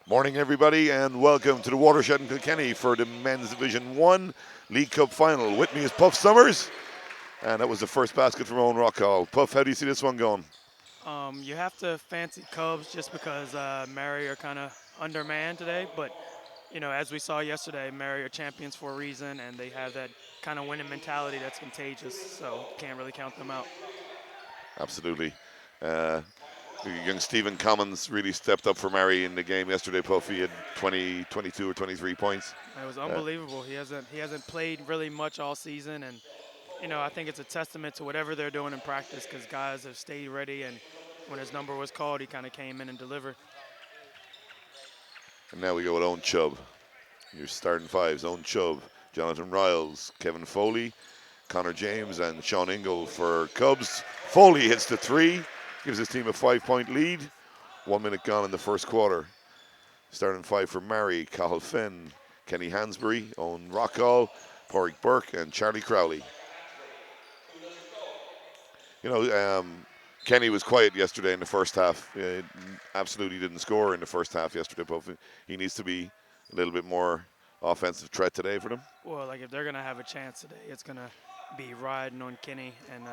Morning, everybody, and welcome to the Watershed in Kilkenny for the Men's Division 1 League Cup Final. With me is Puff Summers, and that was the first basket from Owen Rockall. Puff, how do you see this one going? You have to fancy Cubs just because Mary are kind of undermanned today. But, as we saw yesterday, Mary are champions for a reason, and they have that kind of winning mentality that's contagious. So can't really count them out. Absolutely. Uh, Young Stephen Commons really stepped up for Mary in the game yesterday, Puff. He had 20, 22 or 23 points. It was Uh, unbelievable. He hasn't played really much all season, and I think it's a testament to whatever they're doing in practice because guys have stayed ready. And when his number was called, he kind of came in and delivered. and now we go with Owen Chubb. Your starting fives: Owen Chubb, Jonathan Riles, Kevin Foley, Connor James, and Sean Ingle for Cubs. Foley hits the three, gives his team a 5-point lead. 1 minute gone in the first quarter. Starting five for Mary: Cahill Finn, Kenny Hansbury, Owen Rockall, Porrick Burke, and Charlie Crowley. You know, Kenny was quiet yesterday in the first half. Absolutely didn't score in the first half yesterday, but he needs to be a little bit more offensive threat today for them. Well, like if they're gonna have a chance today, it's gonna be riding on Kenny and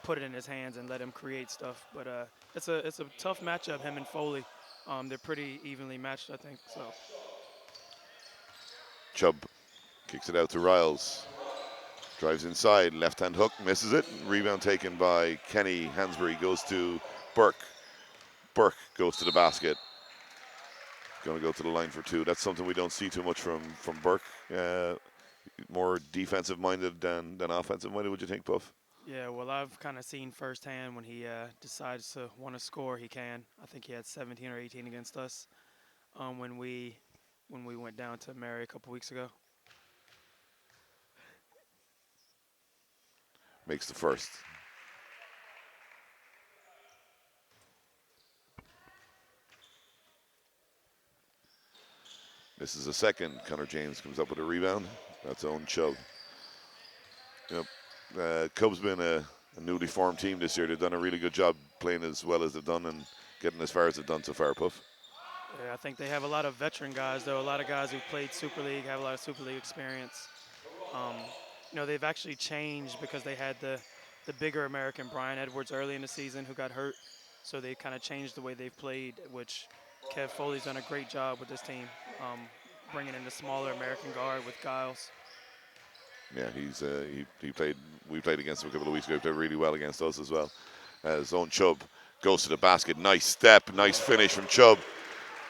put it in his hands and let him create stuff. But it's a tough matchup. Him and Foley, they're pretty evenly matched, I think. So Chubb kicks it out to Riles. Drives inside, left hand hook, misses it. Rebound taken by Kenny Hansbury, goes to Burke. Burke goes to the basket. Going to go to the line for two. That's something we don't see too much from Burke. More defensive minded than offensive minded. Would you think, Puff? yeah, well, I've kind of seen firsthand when he decides to want to score, he can. I think he had 17 or 18 against us when we went down to Mary a couple weeks ago. Makes the first. This is a second. Connor James comes up with a rebound. That's Owen Chubb. Yep. Cubs been a newly formed team this year. They've done a really good job playing as well as they've done and getting as far as they've done so far, Puff. Yeah, I think they have a lot of veteran guys, though. A lot of guys who've played Super League have a lot of Super League experience. Um, they've actually changed because they had the bigger American Brian Edwards early in the season who got hurt. So they kind of changed the way they've played, which Kev Foley's done a great job with this team, um, bringing in the smaller American guard with Giles. Yeah, he played. We played against him a couple of weeks ago. He played really well against us as well. His own Chubb goes to the basket. Nice step, nice finish from Chubb.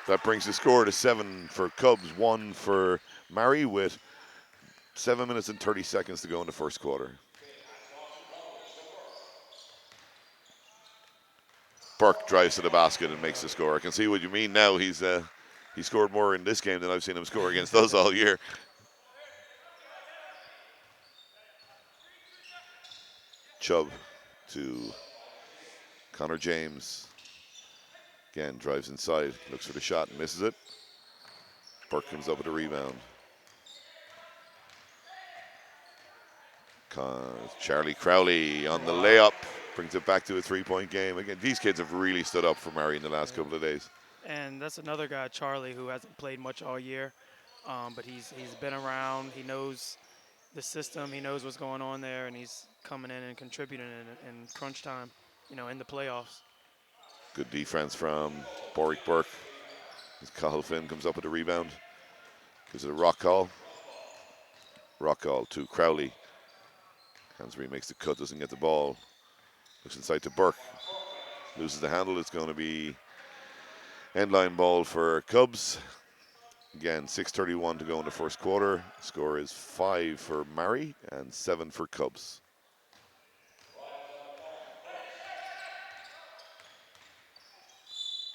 That brings the score to 7 for Cubs, 1 for Mary, with 7 minutes and 30 seconds to go in the first quarter. Burke drives to the basket and makes the score. I can see what you mean now. He scored more in this game than I've seen him score against us all year. Chubb to Connor James. Again, drives inside, looks for the shot and misses it. Burke comes up with a rebound. Charlie Crowley on the layup brings it back to a 3-point game. Again, these kids have really stood up for Mary in the last couple of days. And that's another guy, Charlie, who hasn't played much all year, but he's been around. He knows the system. He knows what's going on there, and he's coming in and contributing in crunch time, in the playoffs. Good defense from Porrick Burke. As Cahill Finn comes up with a rebound. Gives it a rock call. Rock call to Crowley. Hansbury makes the cut, doesn't get the ball. Looks inside to Burke. Loses the handle. It's going to be end line ball for Cubs. Again, 6:31 to go in the first quarter. Score is 5 for Mary and 7 for Cubs.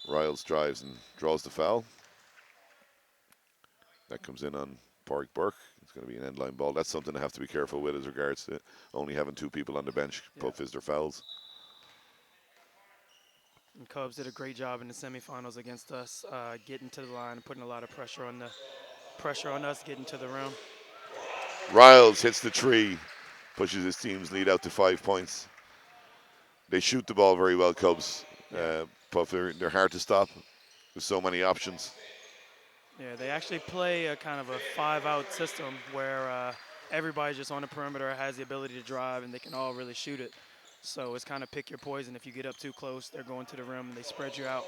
Riles drives and draws the foul. That comes in on Porrick Burke. It's going to be an end line ball. That's something to have to be careful with as regards to only having two people on the bench Yeah. puff is their fouls. And Cubs did a great job in the semifinals against us, getting to the line and putting a lot of pressure on us getting to the rim. Riles hits the tree, pushes his team's lead out to 5 points. They shoot the ball very well, Cubs. Yeah. Puff, they're hard to stop. There's so many options. Yeah, they actually play a kind of a five-out system where everybody just on the perimeter has the ability to drive and they can all really shoot it. So it's kind of pick your poison. If you get up too close, they're going to the rim and they spread you out.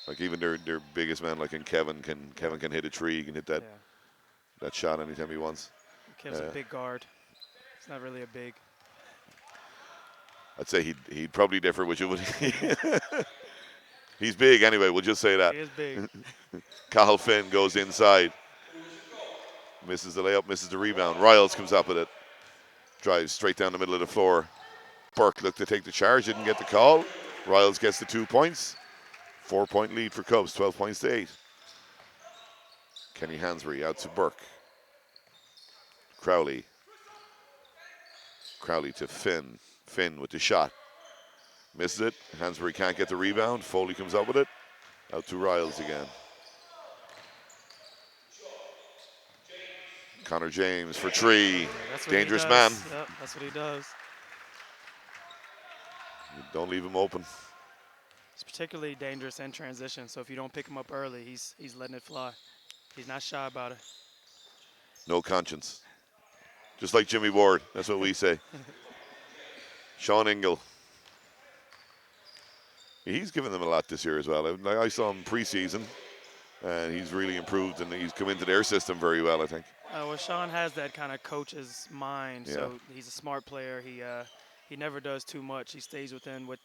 Like even their biggest man, like in Yep. Kevin can hit a tree, he can hit that Yeah. that shot anytime he wants. Kev's a Uh, big guard. It's not really a big. I'd say he'd probably differ with you, but he's big anyway. We'll just say He that. is big. Cahill Finn goes inside, misses the layup, misses the rebound. Riles comes up with it, drives straight down the middle of the floor. Burke looked to take the charge, didn't get the call. Riles gets the 2 points. 4 point lead for Cubs, 12 points to 8. Kenny Hansbury out to Burke. Crowley. Crowley to Finn. Finn with the shot. Misses it. Hansbury can't get the rebound. Foley comes up with it. Out to Riles again. Connor James for three. Yeah, that's what he Dangerous man. does. Yep, that's what he does. Don't leave him open. He's particularly dangerous in transition. So if you don't pick him up early, he's letting it fly. He's not shy about it. No conscience. Just like Jimmy Ward. That's what we say. Sean Ingle. He's given them a lot this year as well. I saw him preseason, and he's really improved, and he's come into their system very well, I think. Well, Sean has that kind of coach's mind, Yeah. so he's a smart player. He never does too much. He stays within what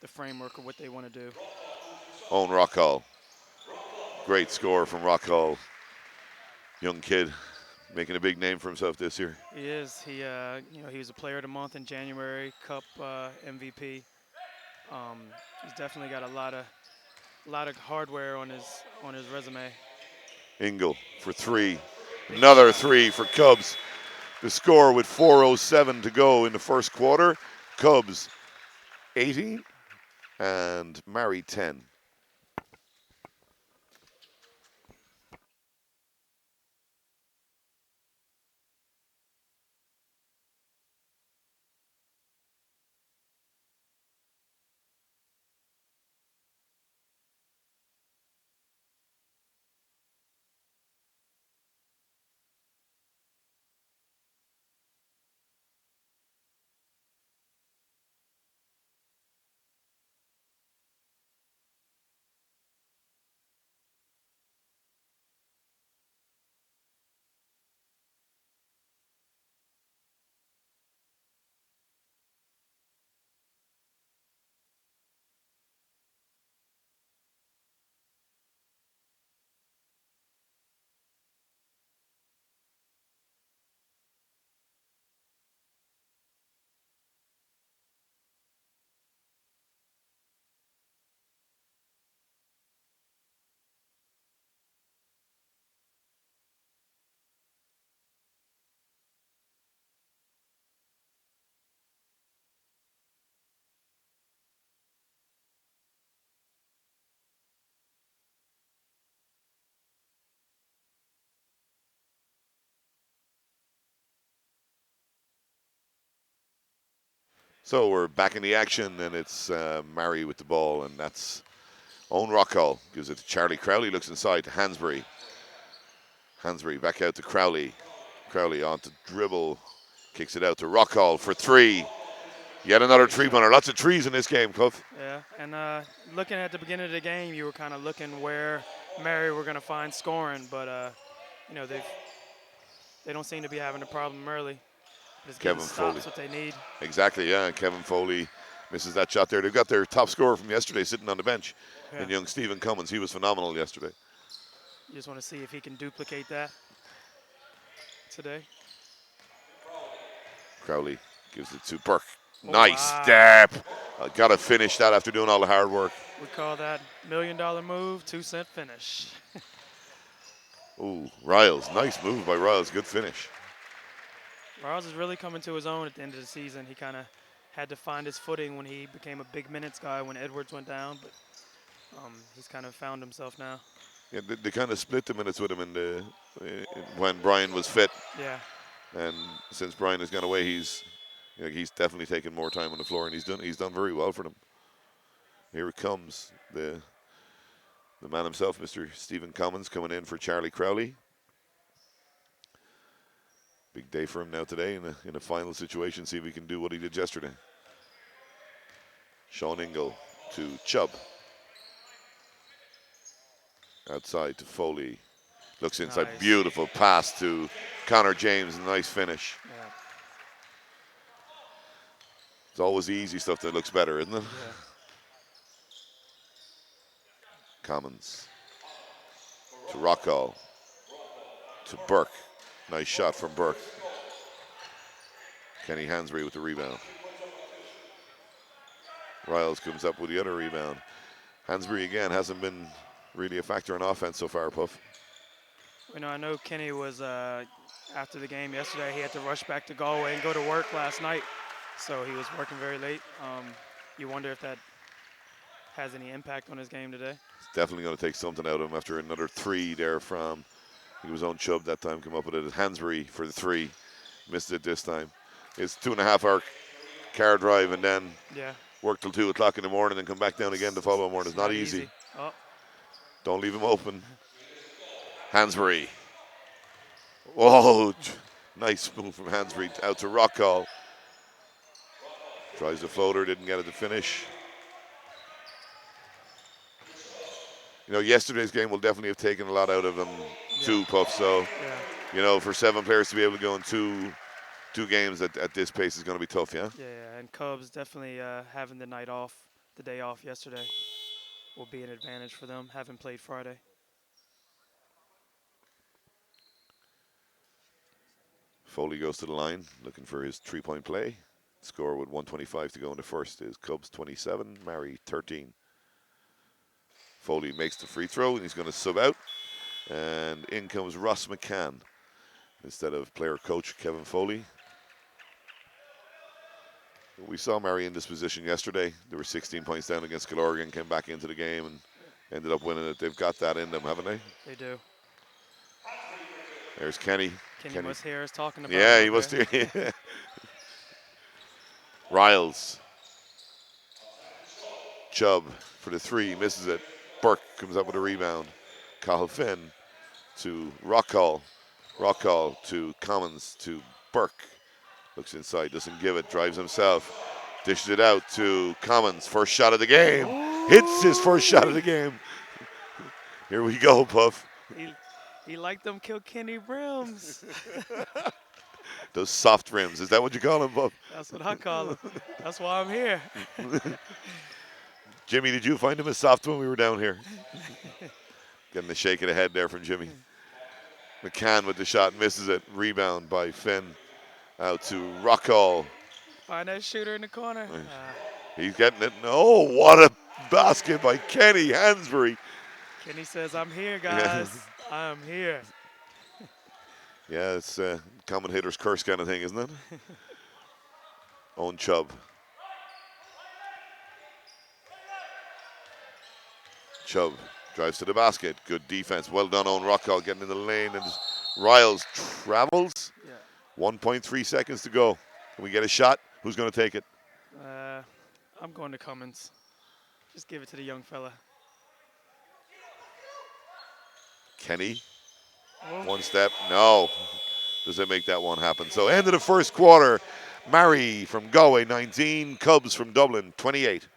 the framework of what they want to do. Owen Rockall. Great score from Rockall. Young kid making a big name for himself this year. He is. He was a player of the month in January, Cup MVP. He's definitely got a lot of hardware on his resume. Ingle for three. Another three for Cubs. The score with 4:07 to go in the first quarter. Cubs 18 and Mary 10. So we're back in the action, and it's Mary with the ball, and that's Owen Rockall. Gives it to Charlie. Crowley looks inside to Hansbury. Hansbury back out to Crowley. Crowley on to dribble. Kicks it out to Rockall for three. Yet another Great shot. three-pointer. Lots of trees in this game, Cuff. Yeah, and looking at the beginning of the game, you were kind of looking where Mary were going to find scoring, but they don't seem to be having a problem early. Just getting Kevin Foley. stops what they need. Exactly, yeah. Kevin Foley misses that shot there. They've got their top scorer from yesterday sitting on the bench Yeah, in young Stephen Cummins. He was phenomenal yesterday. you just want to see if he can duplicate that today. Crowley gives it to Burke. Oh Nice wow, step. Got to finish that after doing all the hard work. we call that $1 million move, 2-cent finish. Ooh, Riles. Nice move by Riles. Good finish. Riles is really coming to his own at the end of the season. He kind of had to find his footing when he became a big minutes guy when Edwards went down, but he's kind of found himself now. Yeah, they kind of split the minutes with him when Brian was fit, Yeah, and since Brian has gone away, he's definitely taken more time on the floor, and he's done very well for them. Here it comes, the The man himself, Mr. Stephen Commons, coming in for Charlie Crowley. Big day for him now today in a final situation. See if he can do what he did yesterday. Sean Ingle to Chubb. Outside to Foley. Looks inside. Nice. Beautiful pass to Connor James. Nice finish. Yeah. It's always the easy stuff that looks better, isn't it? Yeah. Commons to Rockall to Burke. Nice shot from Burke. Kenny Hansbury with the rebound. Riles comes up with the other rebound. Hansbury again hasn't been really a factor in offense so far, Puff. I know Kenny was, after the game yesterday, he had to rush back to Galway and go to work last night. So he was working very late. You wonder if that has any impact on his game today. It's definitely going to take something out of him after another three there from, he was on Chubb that time, come up with it. Hansbury for the three. Missed it this time. It's 2.5 hour car drive and then Yeah. work till 2 o'clock in the morning and come back down again the following morning. It's not easy. Oh. Don't leave him open. Hansbury. Oh, nice move from Hansbury out to Rockall. Tries the floater, didn't get it to finish. Yesterday's game will definitely have taken a lot out of them too, Puff. So, for 7 players to be able to go in two games at this pace is going to be tough, yeah? Yeah, and Cubs definitely having the day off yesterday will be an advantage for them, having played Friday. Foley goes to the line, looking for his 3-point play. Score with 1:25 to go in the first is Cubs 27, Mary 13. Foley makes the free throw, and he's going to sub out. And in comes Ross McCann instead of player coach Kevin Foley. We saw Mary in this position yesterday. They were 16 points down against Gilorgan, came back into the game and ended up winning it. They've got that in them, haven't they? They do. There's Kenny. Kenny must hear us talking about Yeah, him he must hear. Riles. Chubb for the three, misses it. Burke comes up with a rebound. Cahill Finn to Rockall. Rockall to Commons to Burke. Looks inside, doesn't give it, drives himself. Dishes it out to Commons. First shot of the game. Ooh. Hits his first shot of the game. Here we go, Puff. He liked them Kilkenny rims. Those soft rims. Is that what you call them, Puff? That's what I call them. That's why I'm here. Jimmy, did you find him as soft when we were down here? Getting a shake of the head there from Jimmy. McCann with the shot, misses it. Rebound by Finn. Out to Rockall. Find that shooter in the corner. He's getting it. No, what a basket by Kenny Hansbury. Kenny says, I'm here, guys. I'm here. Yeah, it's a commentator's curse kind of thing, isn't it? Owen Chubb. Chubb drives to the basket. Good defense. Well done, Owen Rockall getting in the lane. And Riles travels. Yeah. 1.3 seconds to go. Can we get a shot? Who's going to take it? I'm going to Cummins. Just give it to the young fella. Kenny. Oh. One step. No. Does it make that one happen? So end of the first quarter. Mary from Galway, 19. Cubs from Dublin, 28.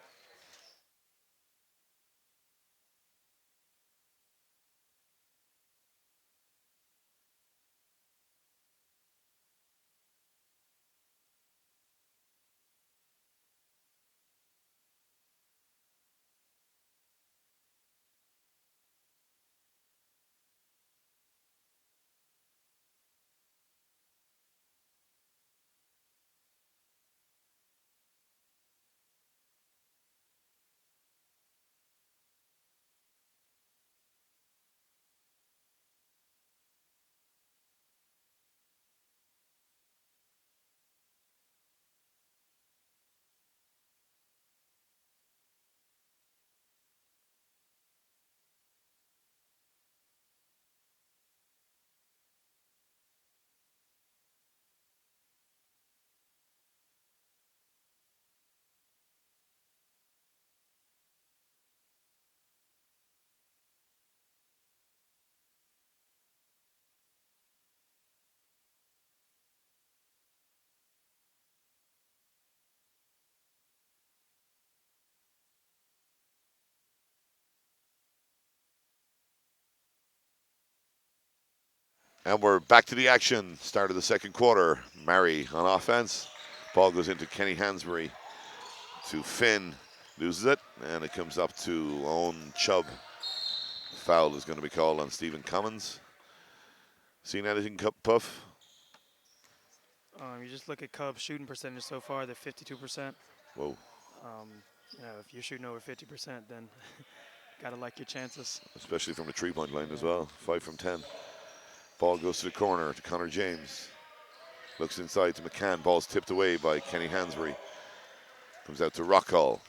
And we're back to the action. Start of the second quarter. Murray on offense. Ball goes into Kenny Hansbury to Finn. Loses it. And it comes up to Owen Chubb. Foul is going to be called on Stephen Commons. Seen anything, Puff? You just look at Cubs' shooting percentage so far, they're 52%. Whoa. Um, if you're shooting over 50%, then gotta like your chances. Especially from the three-point line as Yeah. well. 5 from 10. Ball goes to the corner to Connor James. Looks inside to McCann. Ball's tipped away by Kenny Hansbury. Comes out to Rockall.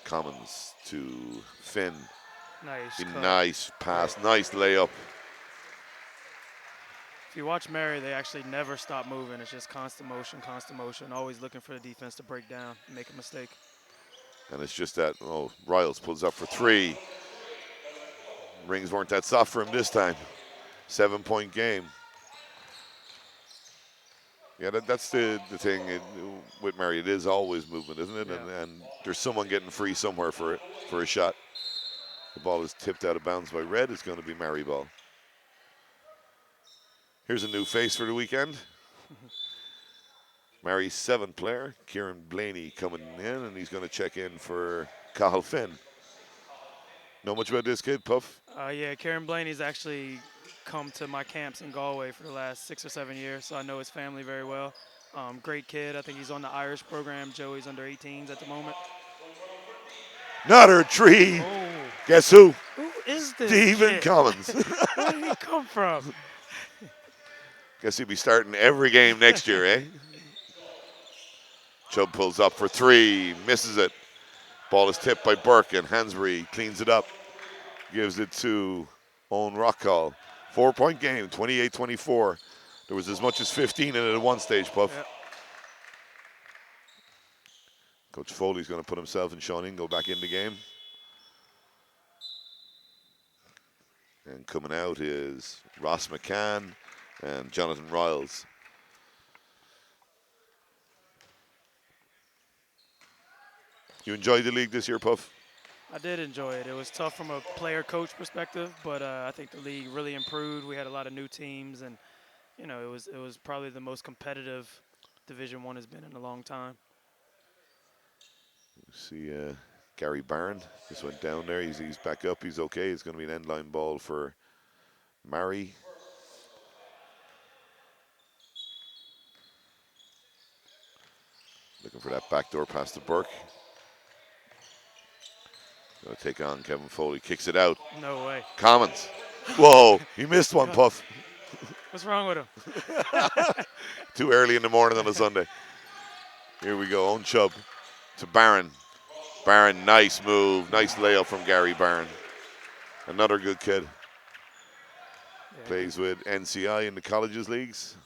Commons to Finn. Nice cut. Nice pass. Nice layup. If you watch Mary, they actually never stop moving. It's just constant motion, always looking for the defense to break down, make a mistake. And it's just that, Riles pulls up for three. Rings weren't that soft for him this time. 7-point game. Yeah, that's the thing with Mary. It is always movement, isn't it? Yeah. And there's someone getting free somewhere for a shot. The ball is tipped out of bounds by Red. It's going to be Mary ball. Here's a new face for the weekend. Mary's 7th player, Kieran Blaney, coming in, and he's going to check in for Cahill Finn. Know much about this kid, Puff? Yeah, Karen Blaney's actually come to my camps in Galway for the last 6 or 7 years, so I know his family very well. Great kid. I think he's on the Irish program. Joey's under 18s at the moment. Another tree. Oh, Guess who? who is this Stephen kid? Commons. Where did he come from? Guess he'll be starting every game next year, eh? Chubb pulls up for three, misses it. Ball is tipped by Burke, and Hansbury cleans it up. Gives it to Owen Rockall. 4-point game, 28-24. There was as much as 15 in it at one stage, Puff. Yep. Coach Foley's going to put himself and Sean Ingle back in the game. And coming out is Ross McCann and Jonathan Riles. You enjoyed the league this year, Puff? I did enjoy it. It was tough from a player-coach perspective, but I think the league really improved. We had a lot of new teams, and it was probably the most competitive Division One has been in a long time. See Gary Barron just went down there. He's back up. He's okay. It's going to be an end line ball for Murray. Looking for that backdoor pass to Burke. Going to take on Kevin Foley. Kicks it out. No way. Commons. Whoa, he missed one, Puff. What's wrong with him? Too early in the morning on a Sunday. Here we go. Owen Chubb to Barron. Barron, nice move. Nice layup from Gary Barron. Another good kid. Yeah, Plays with NCI in the colleges leagues.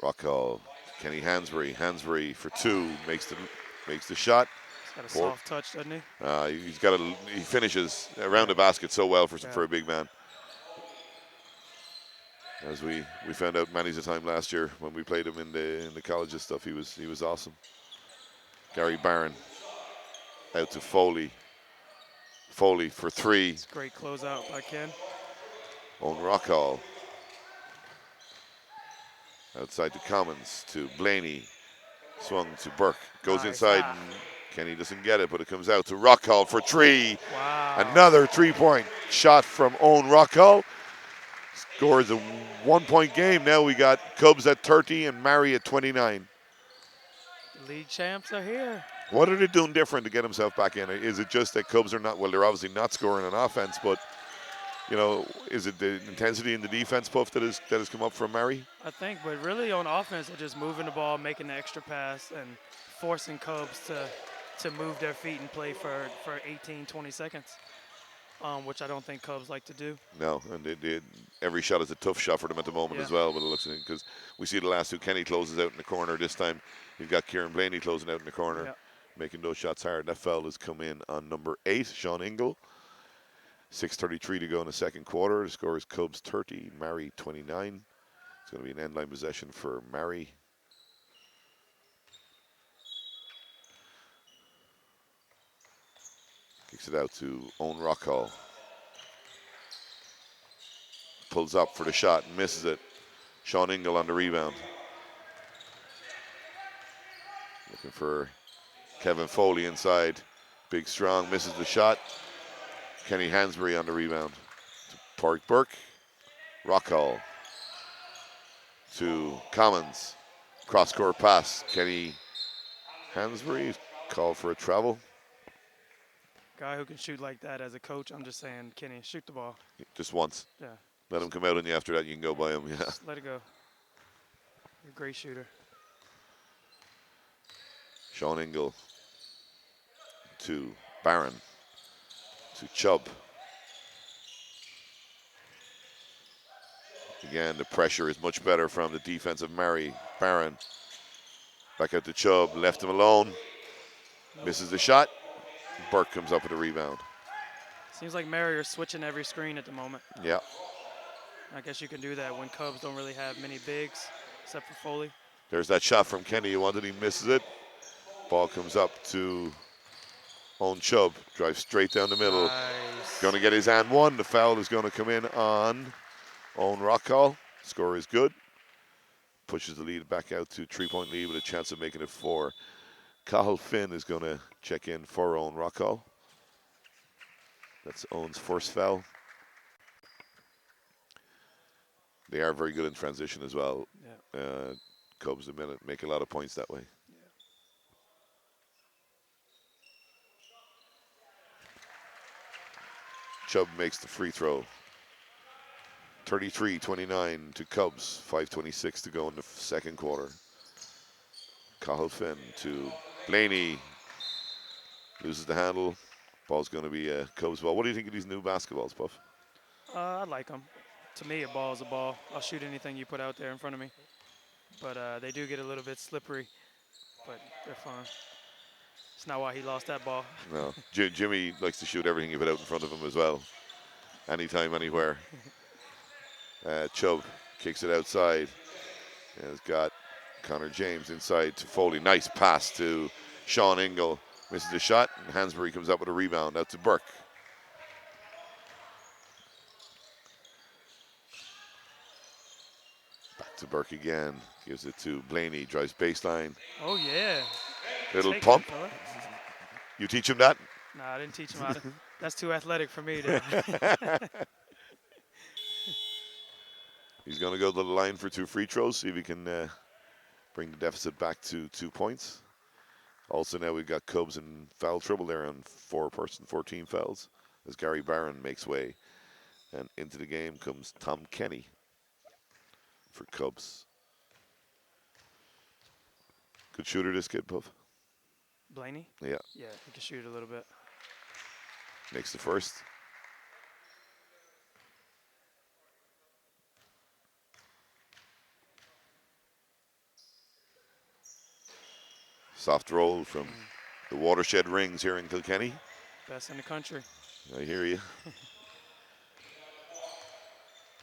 Rockall, Kenny Hansbury. Hansbury for two. Makes the shot. he's got a soft touch, doesn't he? He finishes around the basket so well for a big man. As we found out many's a time last year when we played him in the colleges stuff, he was awesome. Gary Barron out to Foley. Foley for three. It's a great closeout by Ken. On Rockall. Outside to Commons to Blaney. Swung to Burke. Goes Nice. inside and Kenny doesn't get it, but it comes out to Rockall for three. Wow. Another 3-point shot from Owen Rockall. Scores a 1-point game. Now we got Cubs at 30 and Murray at 29. The league champs are here. What are they doing different to get himself back in? Is it just that Cubs are not, well, they're obviously not scoring on offense, but, is it the intensity in the defense, Puff, that has come up from Murray? I think, but really on offense, they're just moving the ball, making the extra pass, and forcing Cubs to move their feet and play for 18, 20 seconds, which I don't think Cubs like to do. No, and every shot is a tough shot for them at the moment as well, but it looks because we see the last two. Kenny closes out in the corner. This time you've got Kieran Blaney closing out in the corner, making those shots hard. That foul has come in on number 8, Sean Ingle. 6:33 to go in the second quarter. The score is Cubs 30, Murray 29. It's going to be an end line possession for Murray. Kicks it out to Owen Rockall. Pulls up for the shot and misses it. Sean Ingle on the rebound. Looking for Kevin Foley inside. Big strong, misses the shot. Kenny Hansberry on the rebound. To Porrick Burke. Rockall to Commons. Cross-court pass. Kenny Hansberry called for a travel. Guy who can shoot like that as a coach, I'm just saying, Kenny, shoot the ball. Just once. Yeah. Let him come out on you after that. You can go by him. Yeah. Just let it go. You're a great shooter. Sean Ingle to Barron to Chubb. Again, the pressure is much better from the defensive Mary. Barron back out to Chubb, left him alone. Misses the shot. Burke comes up with a rebound. Seems like Mary are switching every screen at the moment. Yeah. I guess you can do that when Cubs don't really have many bigs, except for Foley. There's that shot from Kenny. You wanted, he misses it. Ball comes up to Owen Chubb. Drives straight down the middle. Nice. Going to get his and one. The foul is going to come in on Owen Rockall. Score is good. Pushes the lead back out to 3-point lead with a chance of making it 4. Cathal Finn is going to check in for Owen Rockall. That's Owen's first foul. They are very good in transition as well. Yeah. Cubs, a minute, make a lot of points that way. Yeah. Chubb makes the free throw. 33-29 to Cubs. 5:26 to go in the second quarter. Cathal Finn to Blaney. Loses the handle. Ball's going to be a Cubs ball. What do you think of these new basketballs, Puff? I like them. To me, a ball is a ball. I'll shoot anything you put out there in front of me. But they do get a little bit slippery, but they're fun. It's not why he lost that ball. No. Jimmy likes to shoot everything you put out in front of him as well. Anytime, anywhere. Chubb kicks it outside. And has got Connor James inside to Foley. Nice pass to Sean Ingle. Misses the shot, and Hansberry comes up with a rebound out to Burke. Back to Burke again. Gives it to Blaney. Drives baseline. Oh, yeah. Little Take pump. it, fella. You teach him that? No, I didn't teach him how to. That's too athletic for me. To He's going to go to the line for 2 free throws. See if he can bring the deficit back to 2 points. Also, now we've got Cubs in foul trouble there on 14 fouls as Gary Barron makes way. And into the game comes Tom Kenny for Cubs. Good shooter, this kid, Puff. Blaney? Yeah. Yeah, he can shoot a little bit. Makes the first. Soft roll from the Watershed rings here in Kilkenny. Best in the country. I hear you.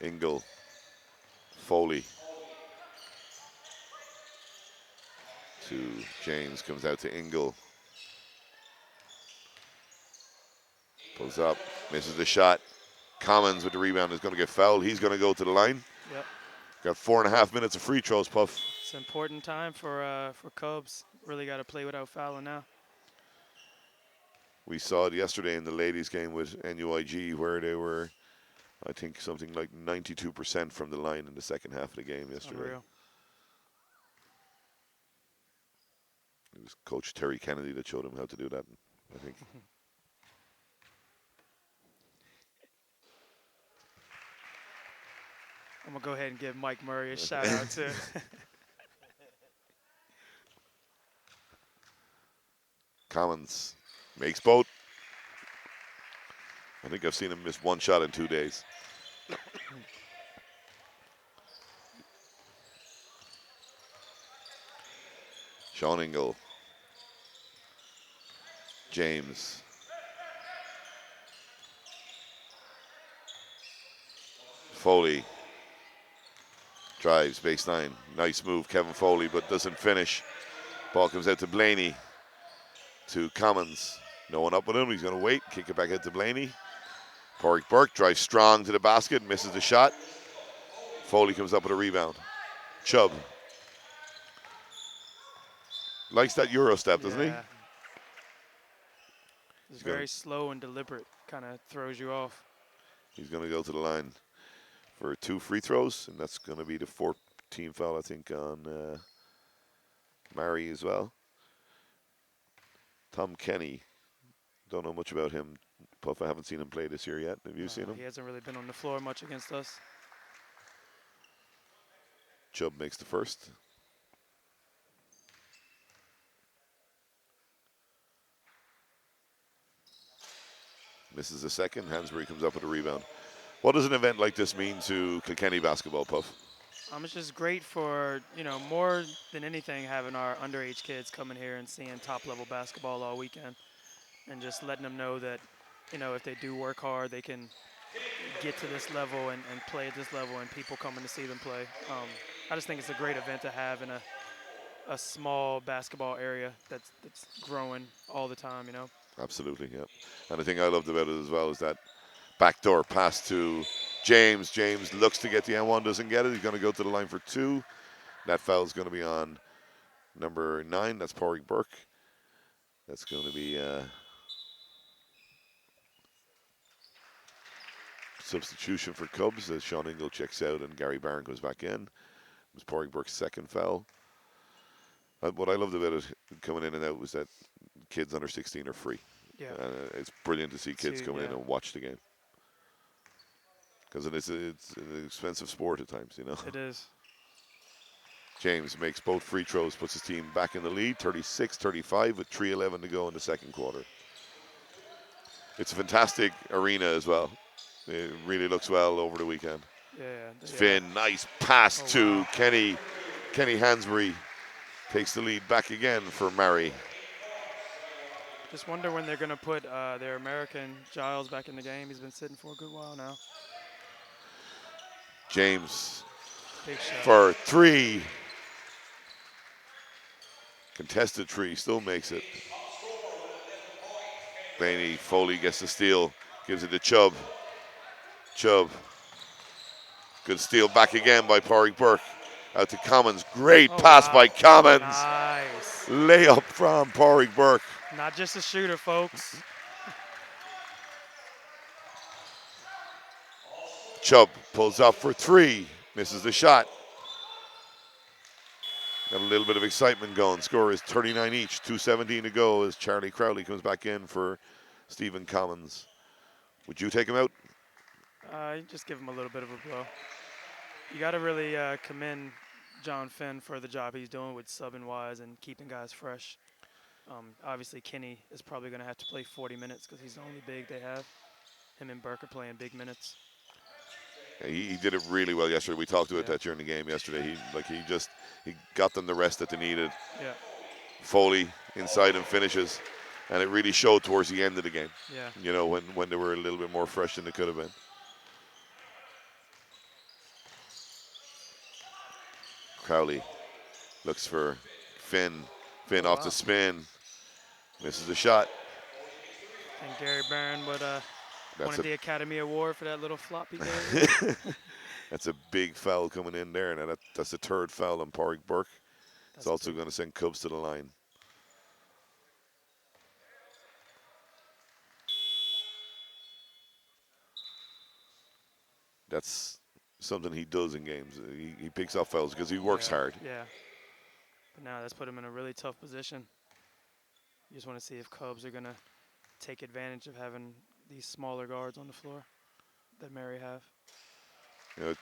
Ingle. Foley. To James, comes out to Ingle. Pulls up, misses the shot. Commons with the rebound is going to get fouled. He's going to go to the line. Yep. Got 4.5 minutes of free throws, Puff. It's an important time for Cubs. Really got to play without fouling now. We saw it yesterday in the ladies' game with NUIG where they were, I think, something like 92% from the line in the second half of the game yesterday. Unreal. It was Coach Terry Kennedy that showed him how to do that, I think. I'm going to go ahead and give Mike Murray a shout out too. Commons makes both. I think I've seen him miss 1 shot in 2 days. Sean Ingle. James. Foley. Drives baseline. Nice move, Kevin Foley, but doesn't finish. Ball comes out to Blaney. To Commons. No one up with him. He's going to wait. Kick it back out to Blaney. Porrick Burke drives strong to the basket. Misses the shot. Foley comes up with a rebound. Chubb likes that Euro step, doesn't he? Yeah. It's He's going very slow and deliberate. Kind of throws you off. he's going to go to the line for 2 free throws, and that's going to be the 4th team foul, I think, on Murray as well. Tom Kenny, don't know much about him. Puff, I haven't seen him play this year yet. Have you seen him? He hasn't really been on the floor much against us. Chubb makes the first. Misses the second. Hansberry comes up with a rebound. What does an event like this mean to Kilkenny basketball, Puff? It's just great for, more than anything, having our underage kids coming here and seeing top-level basketball all weekend and just letting them know that, if they do work hard, they can get to this level and play at this level and people coming to see them play. I just think it's a great event to have in a small basketball area that's growing all the time. Absolutely, yeah. And the thing I loved about it as well is that backdoor pass to James. James looks to get the N1, doesn't get it. He's going to go to the line for 2. That foul is going to be on number 9. That's Porrick Burke. That's going to be substitution for Cubs as Sean Ingle checks out and Gary Barron goes back in. It was Porrick Burke's second foul. What I loved about it coming in and out was that kids under 16 are free. Yeah. It's brilliant to see kids come in and watch the game. Because it's an expensive sport at times, It is. James makes both free throws, puts his team back in the lead, 36-35 with 3:11 to go in the second quarter. It's a fantastic arena as well. It really looks well over the weekend. Yeah. Finn, nice pass to wow. Kenny. Kenny Hansberry takes the lead back again for Murray. Just wonder when they're going to put their American Giles back in the game. He's been sitting for a good while now. James Big shot. for 3. Contested 3, still makes it. Blaney, Foley gets the steal, gives it to Chubb. Chubb. Good steal back again by Porrick Burke. Out to Commons. Great pass by Commons. Nice. Layup from Porrick Burke. Not just a shooter, folks. Chubb pulls up for 3. Misses the shot. Got a little bit of excitement going. Score is 39 each. 2:17 to go as Charlie Crowley comes back in for Stephen Commons. Would you take him out? Just give him a little bit of a blow. You got to really commend John Finn for the job he's doing with subbing wise and keeping guys fresh. Obviously, Kenny is probably going to have to play 40 minutes because he's the only big they have. Him and Burke are playing big minutes. Yeah, he did it really well yesterday. We talked about that during the game yesterday. He got them the rest that they needed. Yeah. Foley inside and finishes, and it really showed towards the end of the game. Yeah. When they were a little bit more fresh than they could have been. Crowley looks for Finn. Finn off the spin. Misses the shot. And Gary Barron would wanted the Academy Award for that little flop he gave. That's a big foul coming in there, and that's the 3rd foul on Porrick Burke. It's also going to send Cubs to the line. That's something he does in games. He picks up fouls because he works hard. Yeah. But now that's put him in a really tough position. You just want to see if Cubs are going to take advantage of having these smaller guards on the floor that Mary have.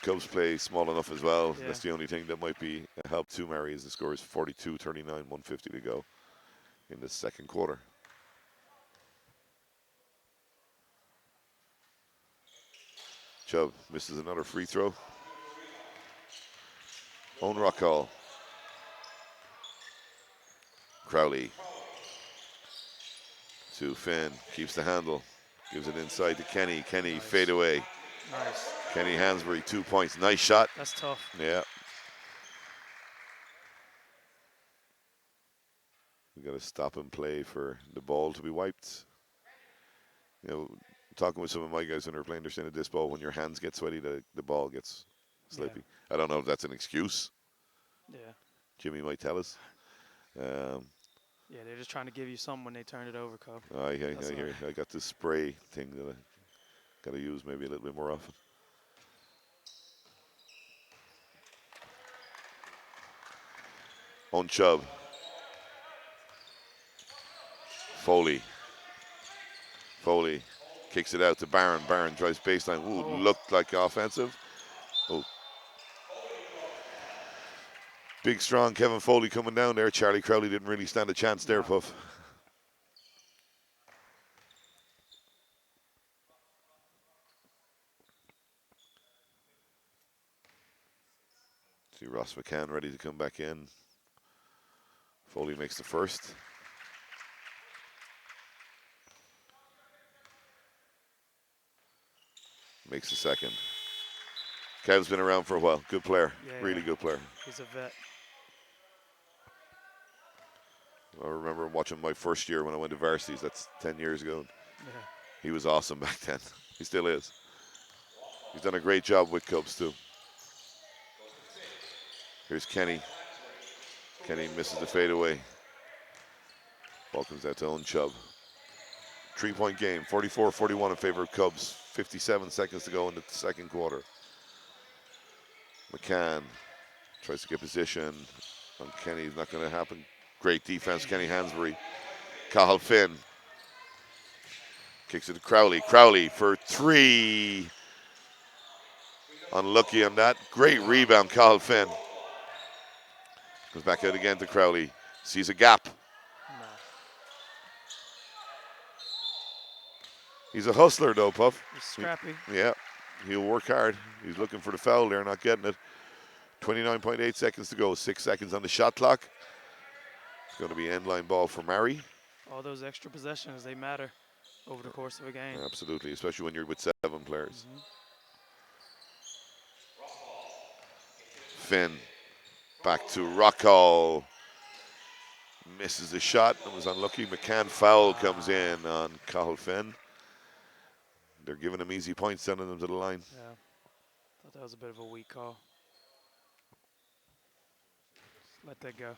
Cubs play small enough as well. Yeah. That's the only thing that might be a help to Mary is the score is 42-39, 150 to go in the second quarter. Chubb misses another free throw. Own rock call. Crowley to Finn. Keeps the handle. Gives it inside to Kenny. Kenny fade away. Nice. Kenny Hansberry, 2 points. Nice shot. That's tough. Yeah. We got to stop and play for the ball to be wiped. You know, talking with some of my guys when they're playing, they're saying at this ball, when your hands get sweaty, the ball gets Yeah, slippy. I don't know if that's an excuse. yeah, Jimmy might tell us. Um, yeah. They're just trying to give you something when they turn it over, Cub. I That's all. hear. I got this spray thing that I got to use maybe a little bit more often. On Chubb, Foley, Foley kicks it out to Barron. Barron drives baseline. Ooh, Oh, looked like offensive. Oh, big strong Kevin Foley coming down there. Charlie Crowley didn't really stand a chance there, no. Puff. See Ross McCann ready to come back in. Foley makes the first. Makes the second. Kev's been around for a while. Good player. Yeah, yeah. Really good player. He's a vet. I remember watching my first year when I went to varsities. That's 10 years ago. Yeah. He was awesome back then. He still is. He's done a great job with Cubs too. Here's Kenny. Kenny misses the fadeaway. Ball comes out to Owen Chubb. 3-point game, 44-41 in favor of Cubs. 57 seconds to go in the second quarter. McCann tries to get position on Kenny. Not going to happen. Great defense, Kenny Hansberry. Cahill Finn kicks it to Crowley. Crowley for three. Unlucky on that. Great rebound, Cahill Finn. Comes back out again to Crowley. Sees a gap. No. He's a hustler, though, Puff. He's scrappy. Yeah, he'll work hard. He's looking for the foul there, not getting it. 29.8 seconds to go. 6 seconds on the shot clock. It's going to be end line ball for Murray. All those extra possessions, they matter over the course of a game. Absolutely, especially when you're with 7 players. Mm-hmm. Finn back to Rocco. Misses the shot and was unlucky. McCann foul comes in on Cahill Finn. They're giving him easy points, sending them to the line. Yeah. Thought that was a bit of a weak call. Just let that go.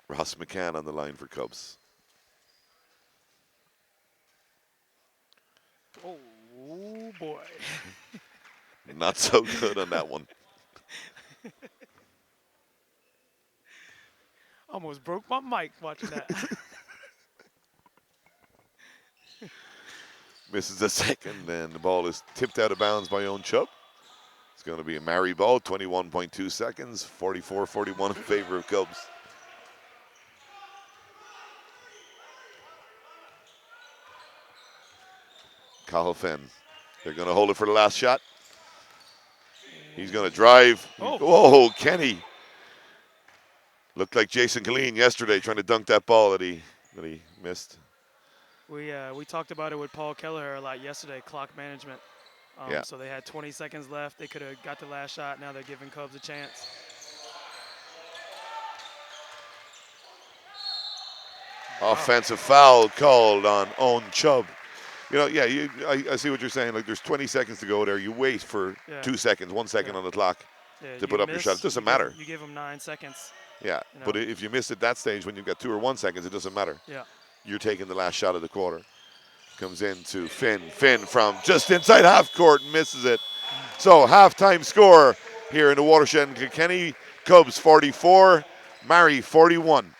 Ross McCann on the line for Cubs. Oh boy. Not so good on that one. Almost broke my mic watching that. Misses the second, and the ball is tipped out of bounds by Owen Chubb. It's going to be a Murray ball, 21.2 seconds, 44-41 in favor of Cubs. Cahill Finn. They're going to hold it for the last shot. He's going to drive. Oh. Whoa, Kenny. Looked like Jason Killeen yesterday trying to dunk that ball that he missed. We talked about it with Paul Kelleher a lot yesterday, clock management. Yeah. So they had 20 seconds left. They could have got the last shot. Now they're giving Cubs a chance. Offensive foul called on Owen Chubb. You know, yeah, I see what you're saying. Like, there's 20 seconds to go there. You wait for 2 seconds, 1 second on the clock to put up your shot. It doesn't matter. You give them 9 seconds. Yeah, you know. But if you miss at that stage when you've got 2 or 1 seconds, it doesn't matter. Yeah. You're taking the last shot of the quarter. Comes into Finn. Finn from just inside half court and misses it. So halftime score here in the Watershed in Kilkenny. Cubs 44, Murray 41.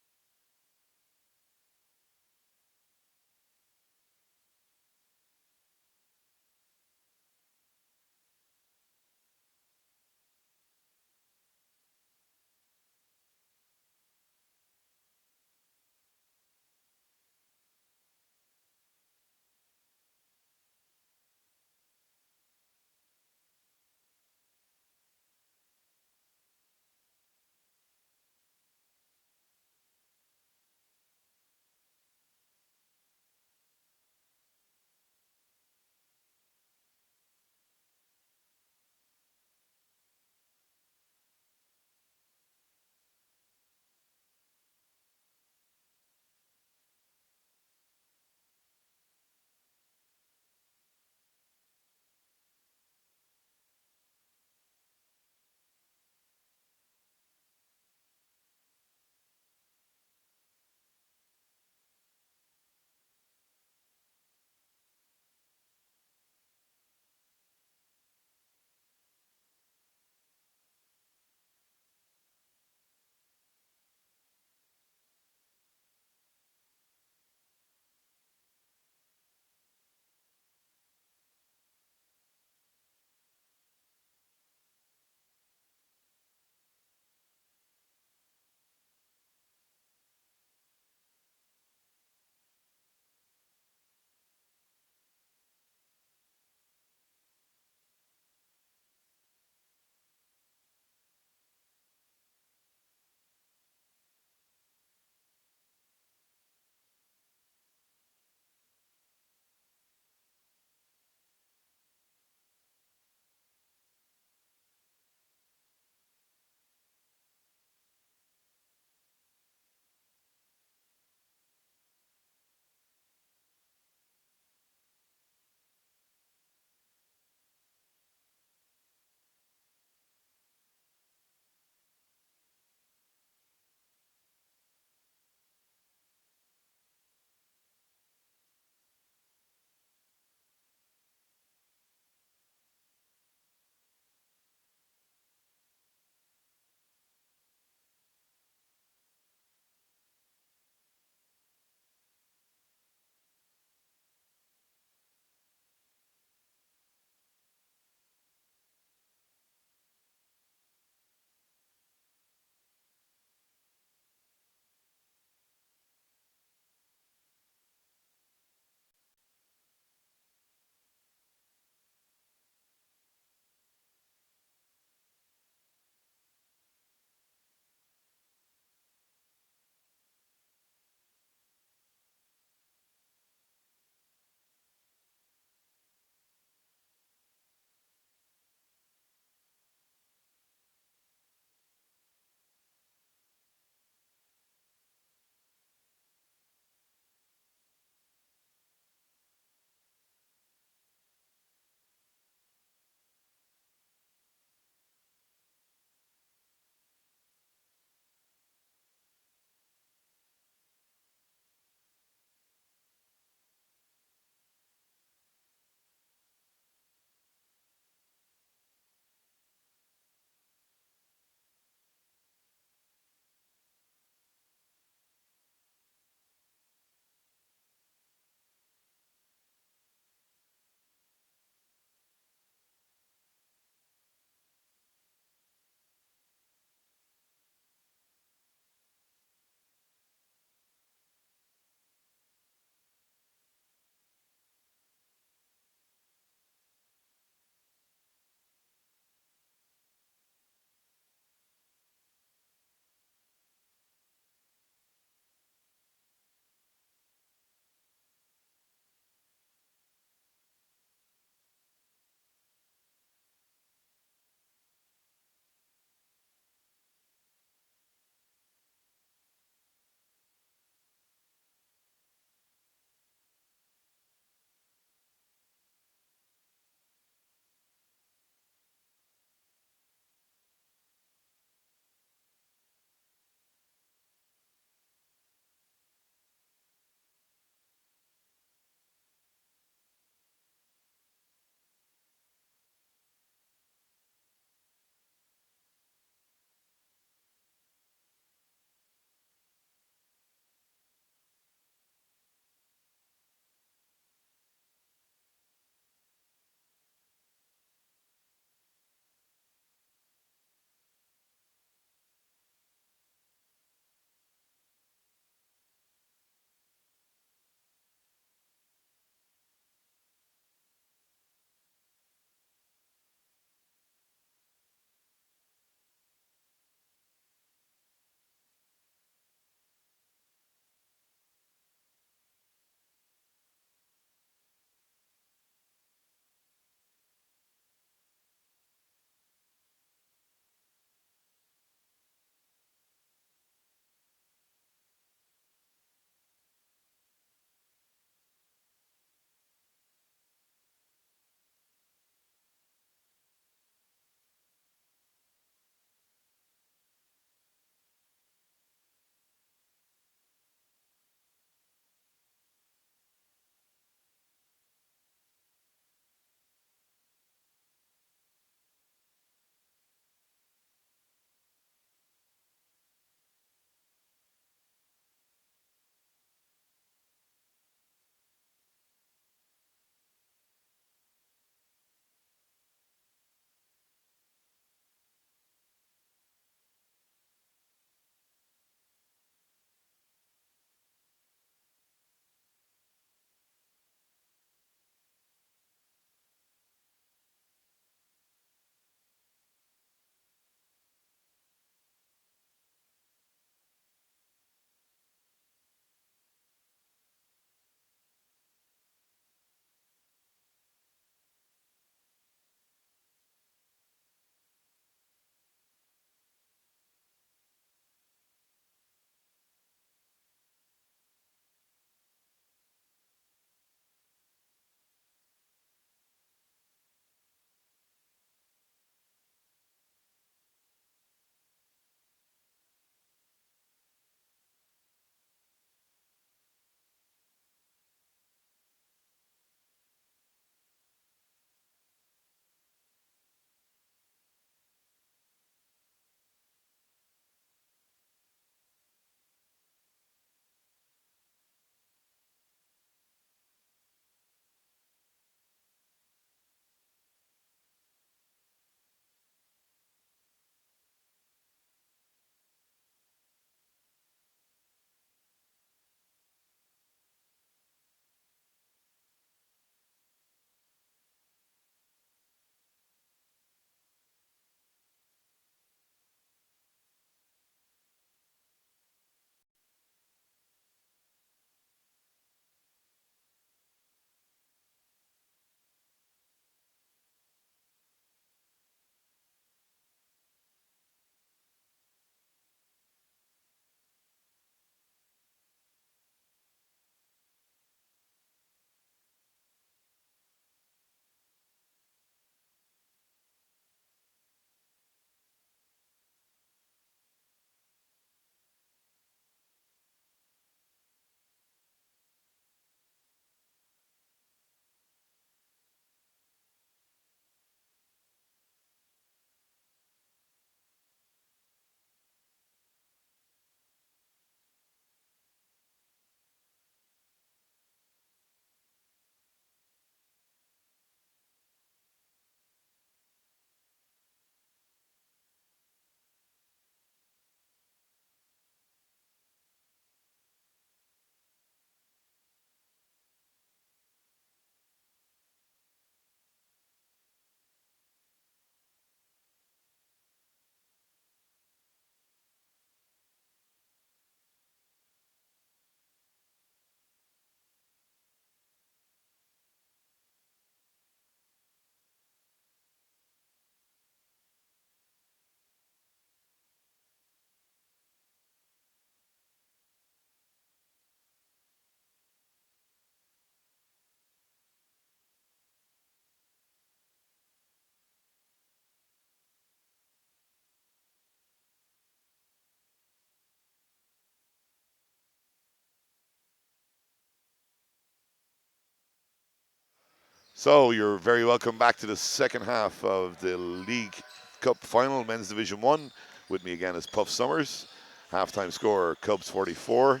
So you're very welcome back to the second half of the League Cup final, Men's Division 1. With me again is Puff Summers. Halftime score, Cubs 44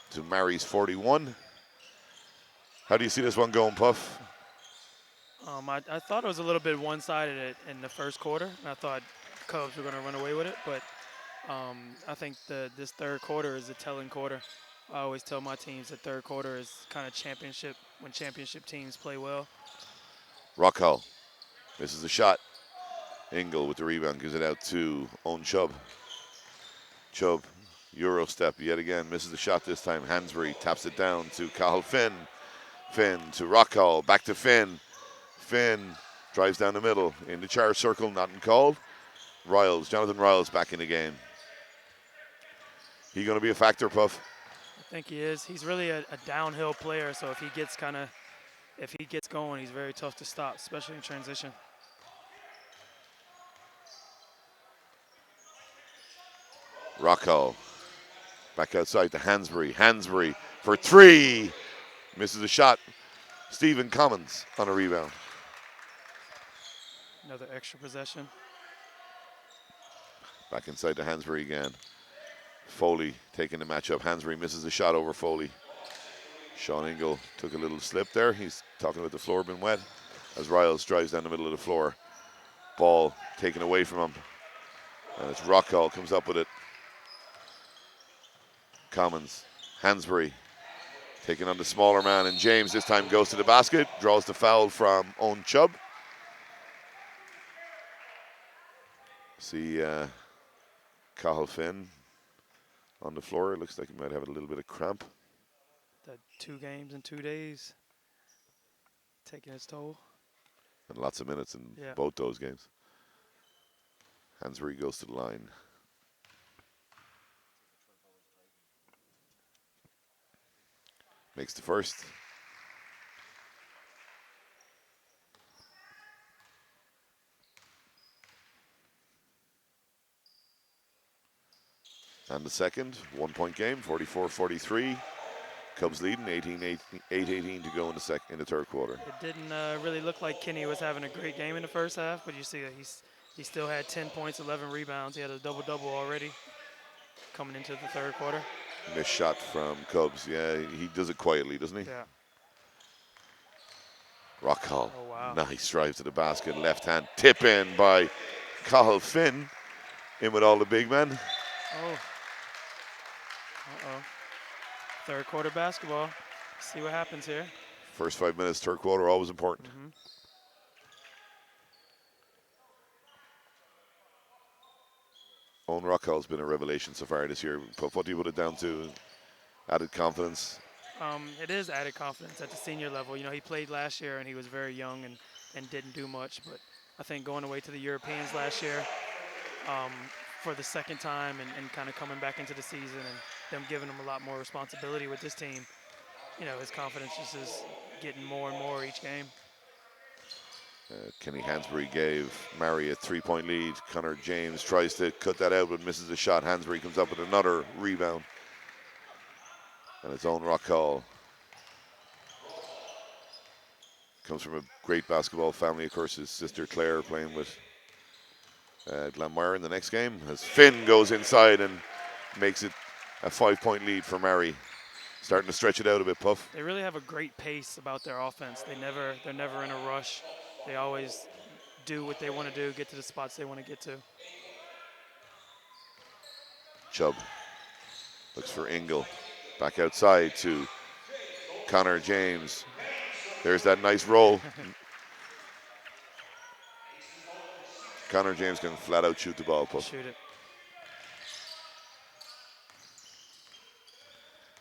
to Mary's 41. How do you see this one going, Puff? I thought it was a little bit one-sided in the first quarter. I thought the Cubs were going to run away with it, but I think this third quarter is a telling quarter. I always tell my teams that third quarter is kind of championship, when championship teams play well. Rockhall misses the shot. Engel with the rebound gives it out to Owen Chubb. Chubb, Euro step yet again, misses the shot this time. Hansbury taps it down to Cahill Finn. Finn to Rockhall, back to Finn. Finn drives down the middle in the charge circle, nothing called. Riles, Jonathan Riles back in the game. He going to be a factor, Puff? I think he is. He's really a downhill player, so if he gets going, he's very tough to stop, especially in transition. Rockhall back outside to Hansbury. Hansbury for three. Misses a shot. Stephen Commons on a rebound. Another extra possession. Back inside to Hansbury again. Foley taking the matchup. Hansbury misses a shot over Foley. Sean Ingle took a little slip there. He's talking about the floor being wet as Riles drives down the middle of the floor. Ball taken away from him. And it's Rockhall comes up with it. Commons. Hansbury taking on the smaller man. And James this time goes to the basket. Draws the foul from Owen Chubb. See Cahill Finn on the floor. It looks like he might have a little bit of cramp. That 2 games in 2 days, taking its toll. And lots of minutes in both those games. Hansbury goes to the line. Makes the first. And the second, 1 point game, 44-43. Cubs leading, 8-18 to go in the third quarter. It didn't really look like Kenny was having a great game in the first half, but you see that he still had 10 points, 11 rebounds. He had a double-double already coming into the third quarter. Missed shot from Cubs. Yeah, he does it quietly, doesn't he? Yeah. Rockhall. Oh, wow. Nice drive to the basket. Left hand tip in by Cahill Finn. In with all the big men. Oh. Uh-oh. Third quarter basketball. See what happens here. First 5 minutes, third quarter, always important. Mm-hmm. Owen Rockhall's been a revelation so far this year. What do you put it down to? Added confidence? It is added confidence at the senior level. You know, he played last year and he was very young and didn't do much. But I think going away to the Europeans last year for the second time and kind of coming back into the season and them giving him a lot more responsibility with this team, you know, his confidence just is getting more and more each game. Kenny Hansbury gave Mary a 3-point lead. Connor James tries to cut that out but misses a shot. Hansbury comes up with another rebound. And it's Owen Rockhall. Comes from a great basketball family. Of course, his sister Claire playing with Glanmire in the next game. As Finn goes inside and makes it a 5-point lead for Mary. Starting to stretch it out a bit, Puff. They really have a great pace about their offense. They're never in a rush. They always do what they want to do, get to the spots they want to get to. Chubb looks for Ingle. Back outside to Connor James. There's that nice roll. Connor James can flat out shoot the ball, Puff. Shoot it.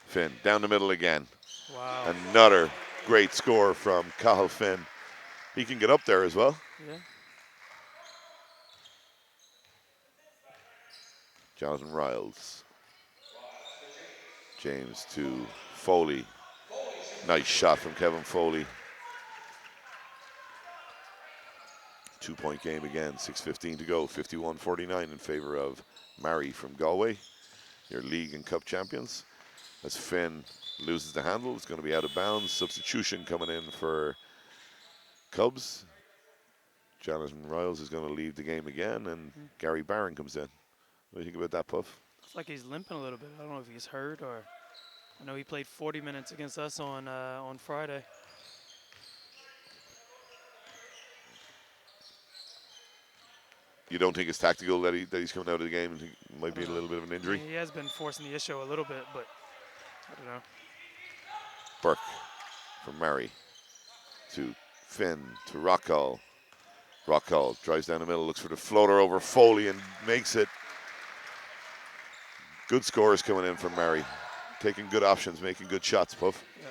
Finn down the middle again. Wow. Another great score from Cahill Finn. He can get up there as well. Yeah. Jonathan Riles. James to Foley. Nice shot from Kevin Foley. 2-point game again, 6:15 to go, 51-49 in favor of Mary from Galway, your league and cup champions. As Finn loses the handle, it's going to be out of bounds. Substitution coming in for Cubs. Jonathan Riles is going to leave the game again, and Gary Barron comes in. What do you think about that, Puff? Looks like he's limping a little bit. I don't know if he's hurt or. I know he played 40 minutes against us on Friday. You don't think it's tactical that he's coming out of the game? And it might I be don't a know. little bit of an I injury. mean, he has been forcing the issue a little bit, but I don't know. Burke from Murray to Finn to Rockall. Rockall drives down the middle, looks for the floater over Foley and makes it. Good scores coming in from Murray. Taking good options, making good shots, Puff. Yeah.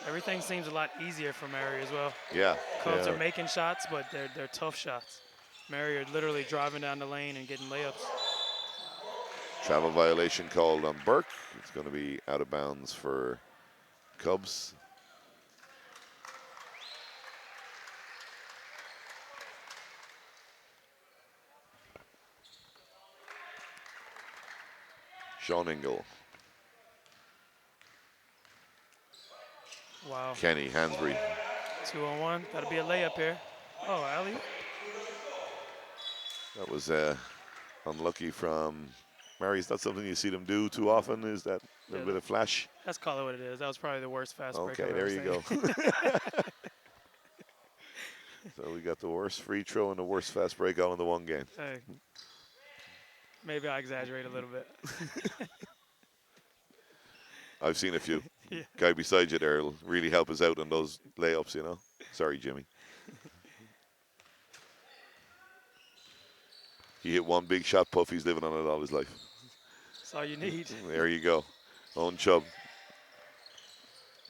Everything seems a lot easier for Mary as well. Yeah. Cubs are making shots, but they're tough shots. Mary are literally driving down the lane and getting layups. Travel violation called on Burke. It's going to be out of bounds for Cubs. Sean Ingle. Wow. Kenny Hansbury. 2-on-1. That'll be a layup here. Oh, alley. That was unlucky from Murray. Is that something you see them do too often? Is that a little bit of flash? Let's call it what it is. That was probably the worst fast break Okay, I've there ever you seen. go. So we got the worst free throw and the worst fast break all in the one game. Hey, maybe I exaggerate a little bit. I've seen a few. Yeah. Guy beside you there will really help us out on those layups, you know. Sorry, Jimmy. He hit one big shot, Puff. He's living on it all his life. That's all you need. There you go. Owen Chubb.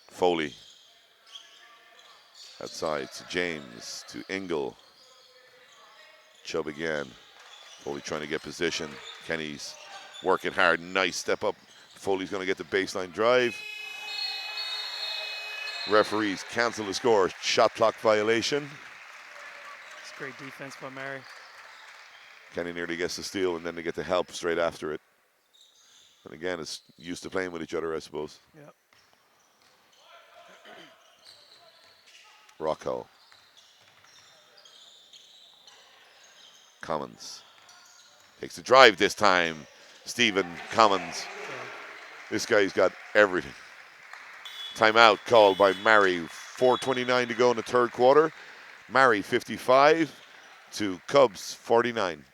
Foley. Outside to James, to Ingle. Chubb again. Foley trying to get position. Kenny's working hard. Nice step up. Foley's going to get the baseline drive. Referees cancel the score. Shot clock violation. It's great defense by Mary. Kenny nearly gets the steal, and then they get the help straight after it. And again, it's used to playing with each other, I suppose. Yep. Rocco. Commons. Takes the drive this time. Stephen Commons. Yeah. This guy's got everything. Timeout called by Mary. 4:29 to go in the third quarter. Mary 55 to Cubs 49.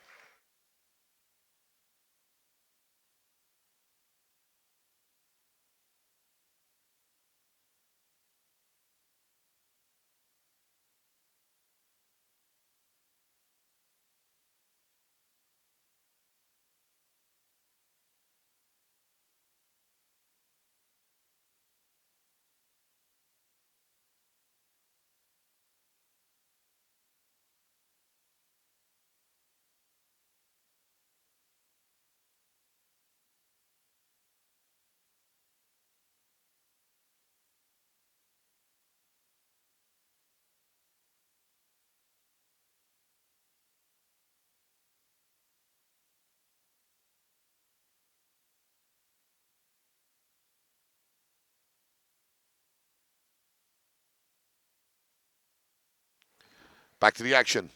Back to the action.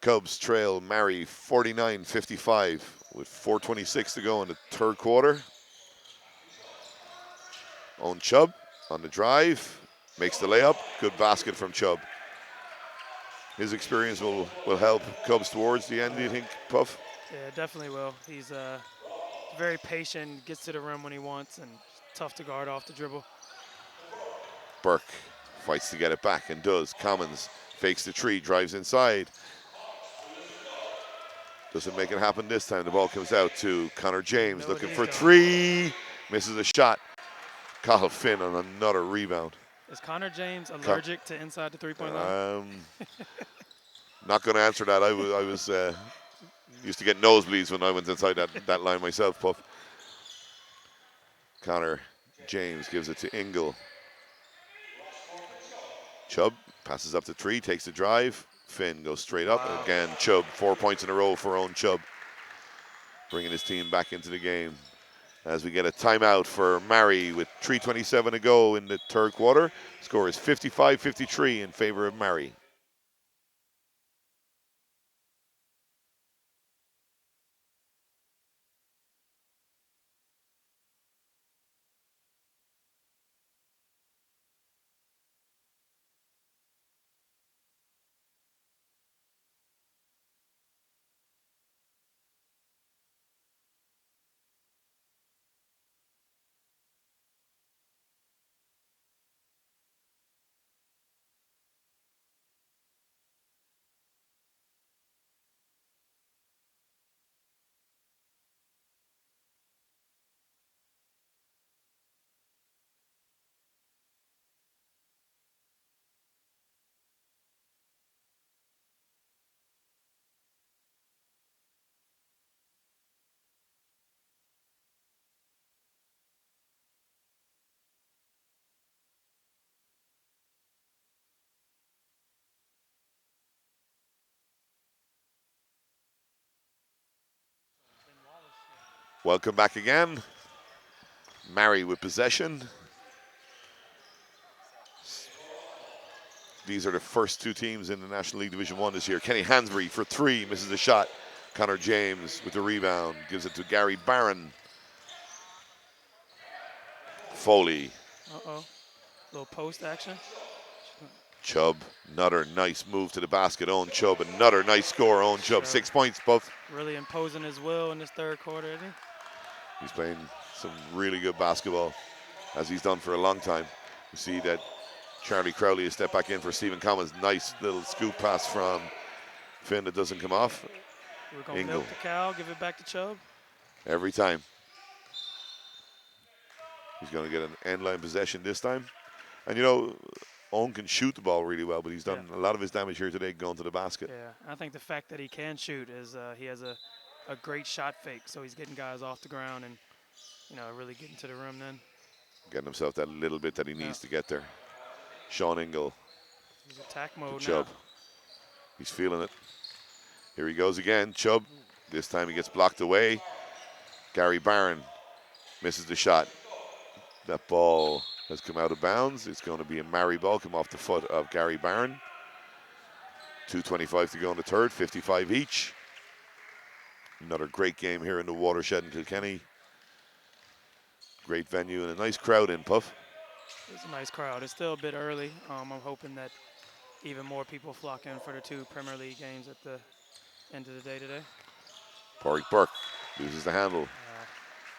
Cubs trail Mary 49-55 with 4:26 to go in the third quarter. Owen Chubb on the drive. Makes the layup. Good basket from Chubb. His experience will help Cubs towards the end, do you think, Puff? Yeah, definitely will. He's very patient, gets to the rim when he wants, and tough to guard off the dribble. Burke fights to get it back and does. Commons fakes the tree, drives inside. Doesn't make it happen this time. The ball comes out to Connor James looking for three. Misses a shot. Cathal Finn on another rebound. Is Connor James allergic to inside the three-point line? Not going to answer that. I was used to get nosebleeds when I went inside that line myself, Puff. Connor James gives it to Ingle. Chubb passes up to three, takes the drive. Finn goes straight up. Wow. Again, Chubb, 4 points in a row for Owen Chubb. Bringing his team back into the game. as we get a timeout for Mary with 3:27 to go in the third quarter. Score is 55-53 in favor of Mary. Welcome back again. Mary with possession. These are the first two teams in the National League Division 1 this year. Kenny Hansbury for three, misses the shot. Connor James with the rebound, gives it to Gary Barron. Foley. Uh-oh. Little post action. Chubb, another nice move to the basket. Owen Chubb, another nice score. Owen Chubb, 6 points, Buff. Really imposing his will in this third quarter, isn't he? He's playing some really good basketball, as he's done for a long time. You see that Charlie Crowley has stepped back in for Stephen Commons. Nice little scoop pass from Finn that doesn't come off. We're going to milk the cow, give it back to Chubb. Every time. He's going to get an end line possession this time. And you know, Owen can shoot the ball really well, but he's done a lot of his damage here today going to the basket. Yeah, I think the fact that he can shoot is he has a great shot fake, so he's getting guys off the ground and, you know, really getting to the rim then. Getting himself that little bit that he needs to get there. Sean Ingle. He's attack mode Chubb. now. He's feeling it. Here he goes again. Chubb. This time he gets blocked away. Gary Barron misses the shot. That ball has come out of bounds. It's going to be a Mary ball, come off the foot of Gary Barron. 2:25 to go in the third, 55 each. Another great game here in the Watershed in Kilkenny. Great venue and a nice crowd in, Puff. It's a nice crowd. It's still a bit early. I'm hoping that even more people flock in for the two Premier League games at the end of the day today. Porrick Burke loses the handle.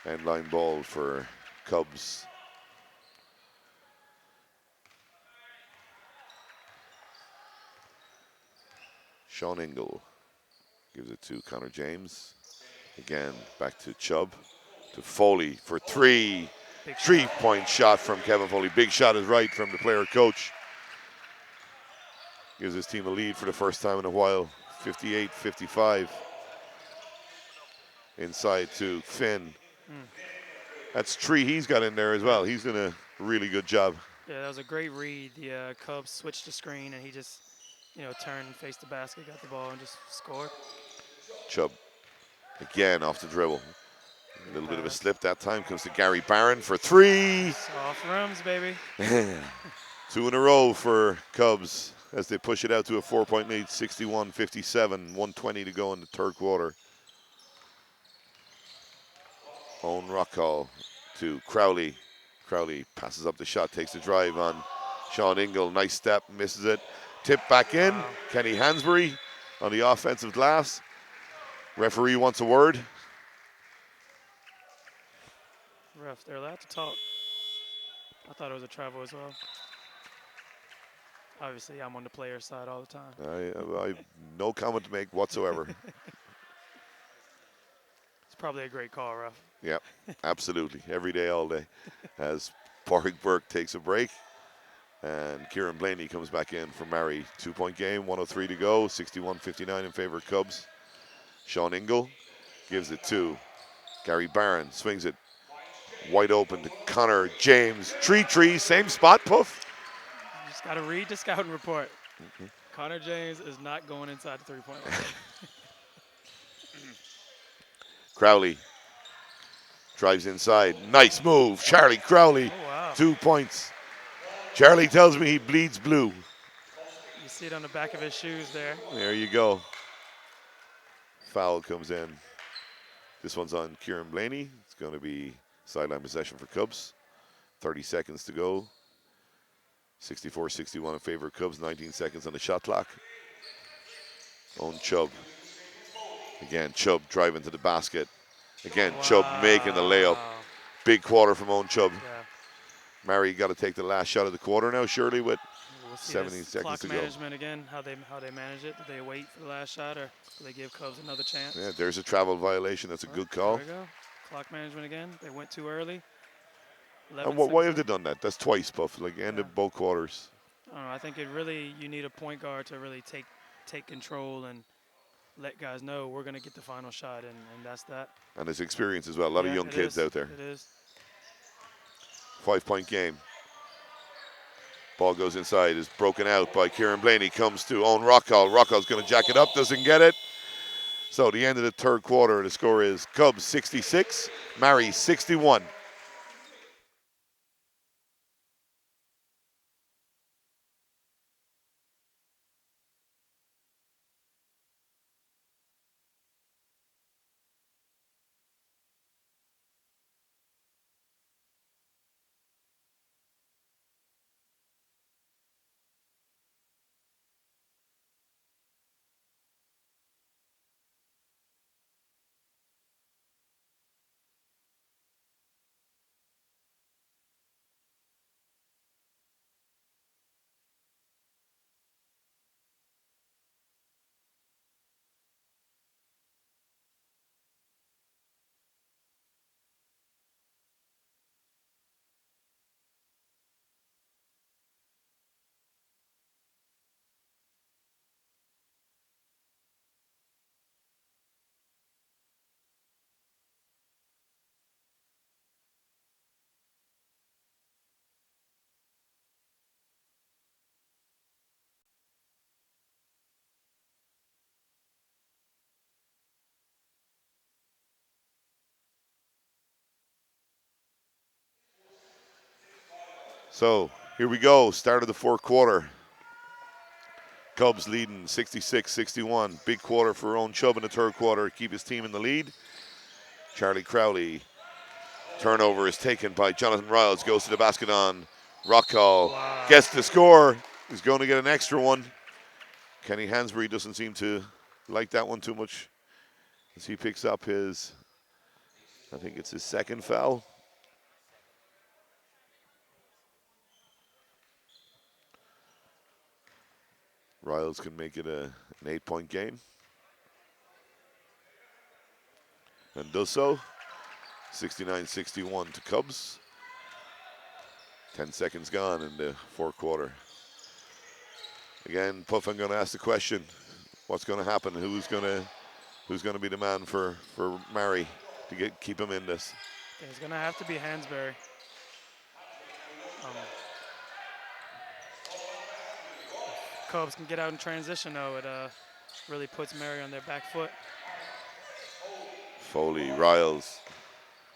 End line ball for Cubs. Sean Ingle gives it to Connor James. Again, back to Chubb. To Foley for three. Three-point shot from Kevin Foley. Big shot is right from the player coach. Gives his team a lead for the first time in a while. 58-55. Inside to Finn. That's three he's got in there as well. He's doing a really good job. Yeah, that was a great read. The Cubs switched the screen, and he just, you know, turned, faced the basket, got the ball, and just scored. Chubb again off the dribble. A little bit of a slip that time. Comes to Gary Barron for three. Soft rims, baby. Two in a row for Cubs as they push it out to a 4-point lead, 61-57, 1:20 to go in the third quarter. Owen Rockall to Crowley. Crowley passes up the shot, takes the drive on Sean Ingle. Nice step, misses it. Tip back in. Wow. Kenny Hansbury on the offensive glass. Referee wants a word. Ref, they're allowed to talk. I thought it was a travel as well. Obviously, I'm on the player's side all the time. I no comment to make whatsoever. It's probably a great call, ref. Yep, absolutely. Every day, all day. As Porrick Burke takes a break. And Kieran Blaney comes back in for Mary. 2-point game, 1:03 to go. 61-59 in favor of Cubs. Sean Ingle gives it to Gary Barron. Swings it wide open to Connor James. 3-3, same spot, Puff. You just got to read the scouting report. Connor James is not going inside the three-point line. Crowley Drives inside. Nice move. Charlie Crowley, Oh, wow. 2 points. Charlie tells me he bleeds blue. You see it on the back of his shoes there. There you go. Foul comes in. This one's on Kieran Blaney. It's going to be sideline possession for Cubs. 30 seconds to go. 64-61 in favor of Cubs. 19 seconds on the shot clock. Owen Chubb. Again, Chubb driving to the basket. Again, Wow. Chubb making the layup. Big quarter from Owen Chubb. Yeah. Murray got to take the last shot of the quarter now, surely, with We'll see 17 this seconds clock to go. management again, how they manage it. Do they wait for the last shot or do they give Cubs another chance? Yeah, there's a travel violation. That's a good call. There we go. Clock management again. They went too early. And why have they done that? That's twice, Puff. Like, end of both quarters. I don't know. I think you need a point guard to really take control and let guys know we're going to get the final shot, and that's that. And his experience as well. A lot of young kids out there. It is. 5-point game. Ball goes inside, is broken out by Kieran Blaney, comes to Owen Rockall. Rockall's going to jack it up, doesn't get it. So the end of the third quarter, the score is Cubs 66, Mary 61. So here we go, start of the fourth quarter. Cubs leading 66-61. Big quarter for Owen Chubb in the third quarter, keep his team in the lead. Charlie Crowley. Turnover is taken by Jonathan Riles, goes to the basket on Rockall. Wow. Gets the score. He's going to get an extra one. Kenny Hansberry doesn't seem to like that one too much as he picks up his, I think it's his second foul. Riles can make it an 8-point game. And does so. 69-61 to Cubs. 10 seconds gone in the fourth quarter. Again, Puff, I'm going to ask the question: what's going to happen? Who's going to be the man for Murray to keep him in this? It's going to have to be Hansberry. Cubs can get out in transition, though. It really puts Mary on their back foot. Foley, Riles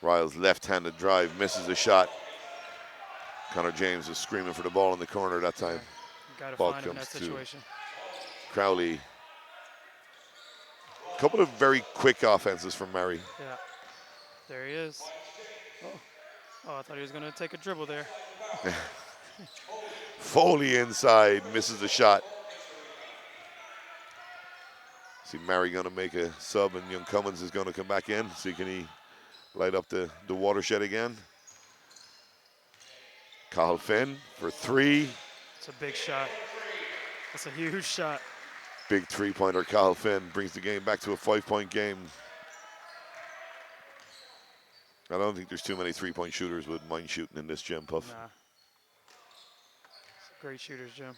left-handed drive, misses a shot. Connor James was screaming for the ball in the corner that time. Got to Ball find him in that comes to situation. Crowley. A couple of very quick offenses from Murray. Yeah, there he is. Oh, I thought he was going to take a dribble there. Foley inside, misses the shot. See Murray going to make a sub, and Young Cummins is going to come back in. See, can he light up the Watershed again? Cathal Finn for three. It's a big shot. That's a huge shot. Big three-pointer. Cathal Finn brings the game back to a 5-point game. I don't think there's too many three-point shooters with mind shooting in this gym, Puff. Nah. Great shooters, Jim.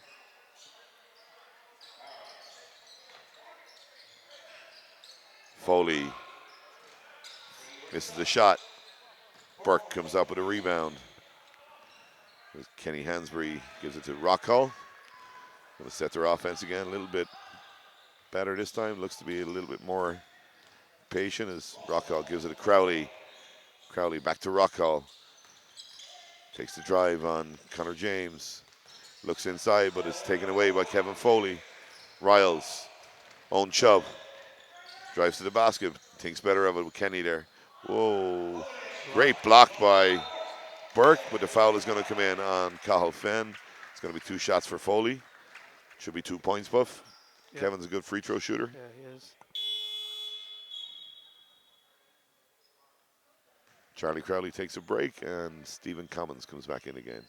Foley misses the shot. Burke comes up with a rebound. Kenny Hansberry gives it to Rockall. Going to set their offense again a little bit better this time. Looks to be a little bit more patient as Rockall gives it to Crowley. Crowley back to Rockall. Takes the drive on Connor James. Looks inside, but it's taken away by Kevin Foley. Riles. Own Chubb. Drives to the basket. Thinks better of it with Kenny there. Whoa. Great block by Burke, but the foul is going to come in on Cathal Finn. It's going to be 2 shots for Foley. Should be 2 points, Buff. Yep. Kevin's a good free throw shooter. Yeah, he is. Charlie Crowley takes a break, and Stephen Commons comes back in again.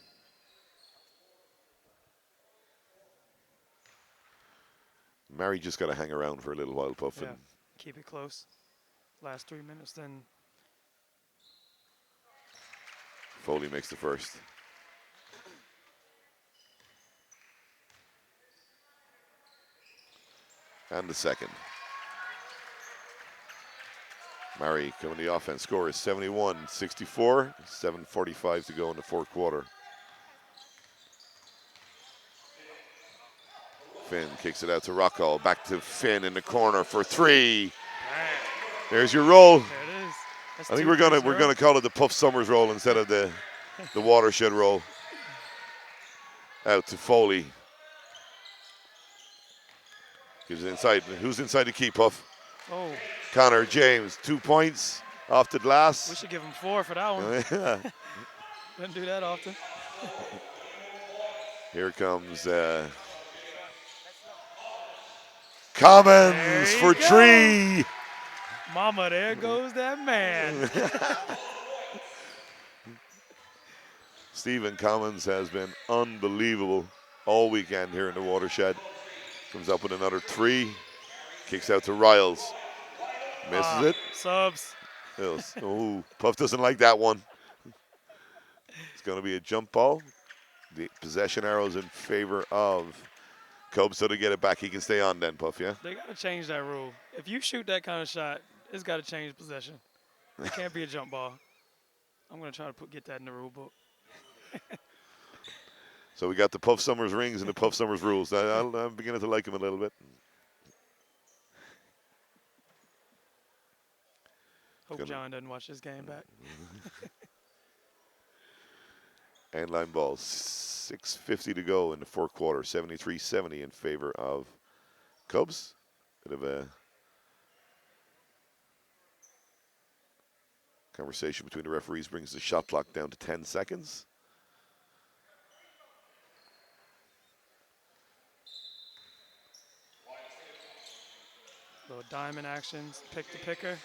Mary just got to hang around for a little while, Puff. Yeah, keep it close. Last 3 minutes, then. Foley makes the first. And the second. Murray coming to the offense. Score is 71-64. 7:45 to go in the fourth quarter. Finn kicks it out to Rockall. Back to Finn in the corner for 3. There's your roll. There it is. That's I think we're gonna call it the Puff Summers roll instead of the Watershed roll. Out to Foley. Gives it inside. Who's inside the key, Puff? Oh. Connor James, 2 points off the glass. We should give him 4 for that one. Yeah. Didn't do that often. Here comes Commons for 3. Mama, there goes that man. Stephen Commons has been unbelievable all weekend here in the Watershed. Comes up with another 3. Kicks out to Riles. Misses it. Subs. Oh, Puff doesn't like that one. It's going to be a jump ball. The possession arrows in favor of Cubs, so to get it back, he can stay on then, Puff, yeah? They got to change that rule. If you shoot that kind of shot, it's got to change possession. It can't be a jump ball. I'm going to try to get that in the rule book. So we got the Puff Summers rings and the Puff Summers rules. I'm beginning to like him a little bit. Hope John doesn't watch this game back. And line ball, 6:50 to go in the fourth quarter, 73-70 in favor of Cubs. Bit of a conversation between the referees brings the shot clock down to 10 seconds. Little diamond actions, pick the picker.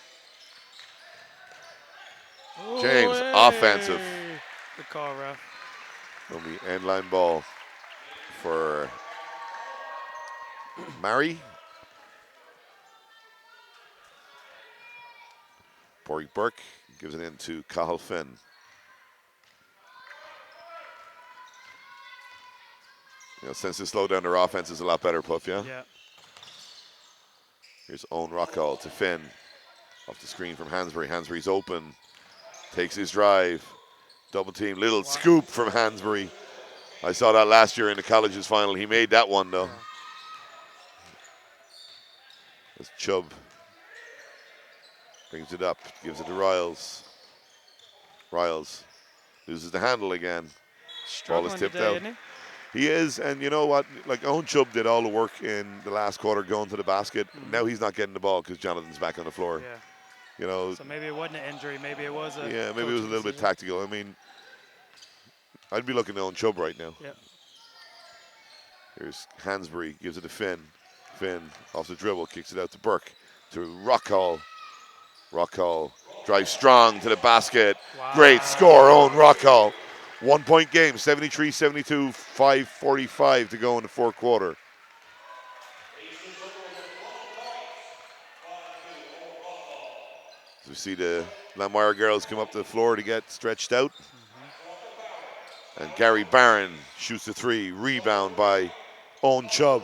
James, hey. Offensive. Good call, ref. Will be end line ball for Murray. Borg Burke gives it in to Cathal Finn. Since they slowed down their offense is a lot better, Puff, yeah? Yeah. Here's Owen Rockall to Finn. Off the screen from Hansbury. Hansbury's open. Takes his drive. Double team. Little scoop from Hansbury. I saw that last year in the colleges final. He made that one, though. As Chubb brings it up. Gives it to Riles. Riles loses the handle again. Ball is tipped out. Isn't He is, and you know what? Like, Owen Chubb did all the work in the last quarter going to the basket. Now he's not getting the ball because Jonathan's back on the floor. Yeah. So maybe it wasn't an injury. Maybe it was a maybe it was a little bit tactical. I mean, I'd be looking at Owen Chubb right now. Yeah. Here's Hansbury, gives it to Finn. Finn off the dribble, kicks it out to Burke, to Rockall. Rockall drives strong to the basket. Wow. Great score, Owen Rockall. 1 point game, 73-72, 5:45 to go in the fourth quarter. So we see the Lamar girls come up to the floor to get stretched out. And Gary Barron shoots the 3. Rebound by Owen Chubb.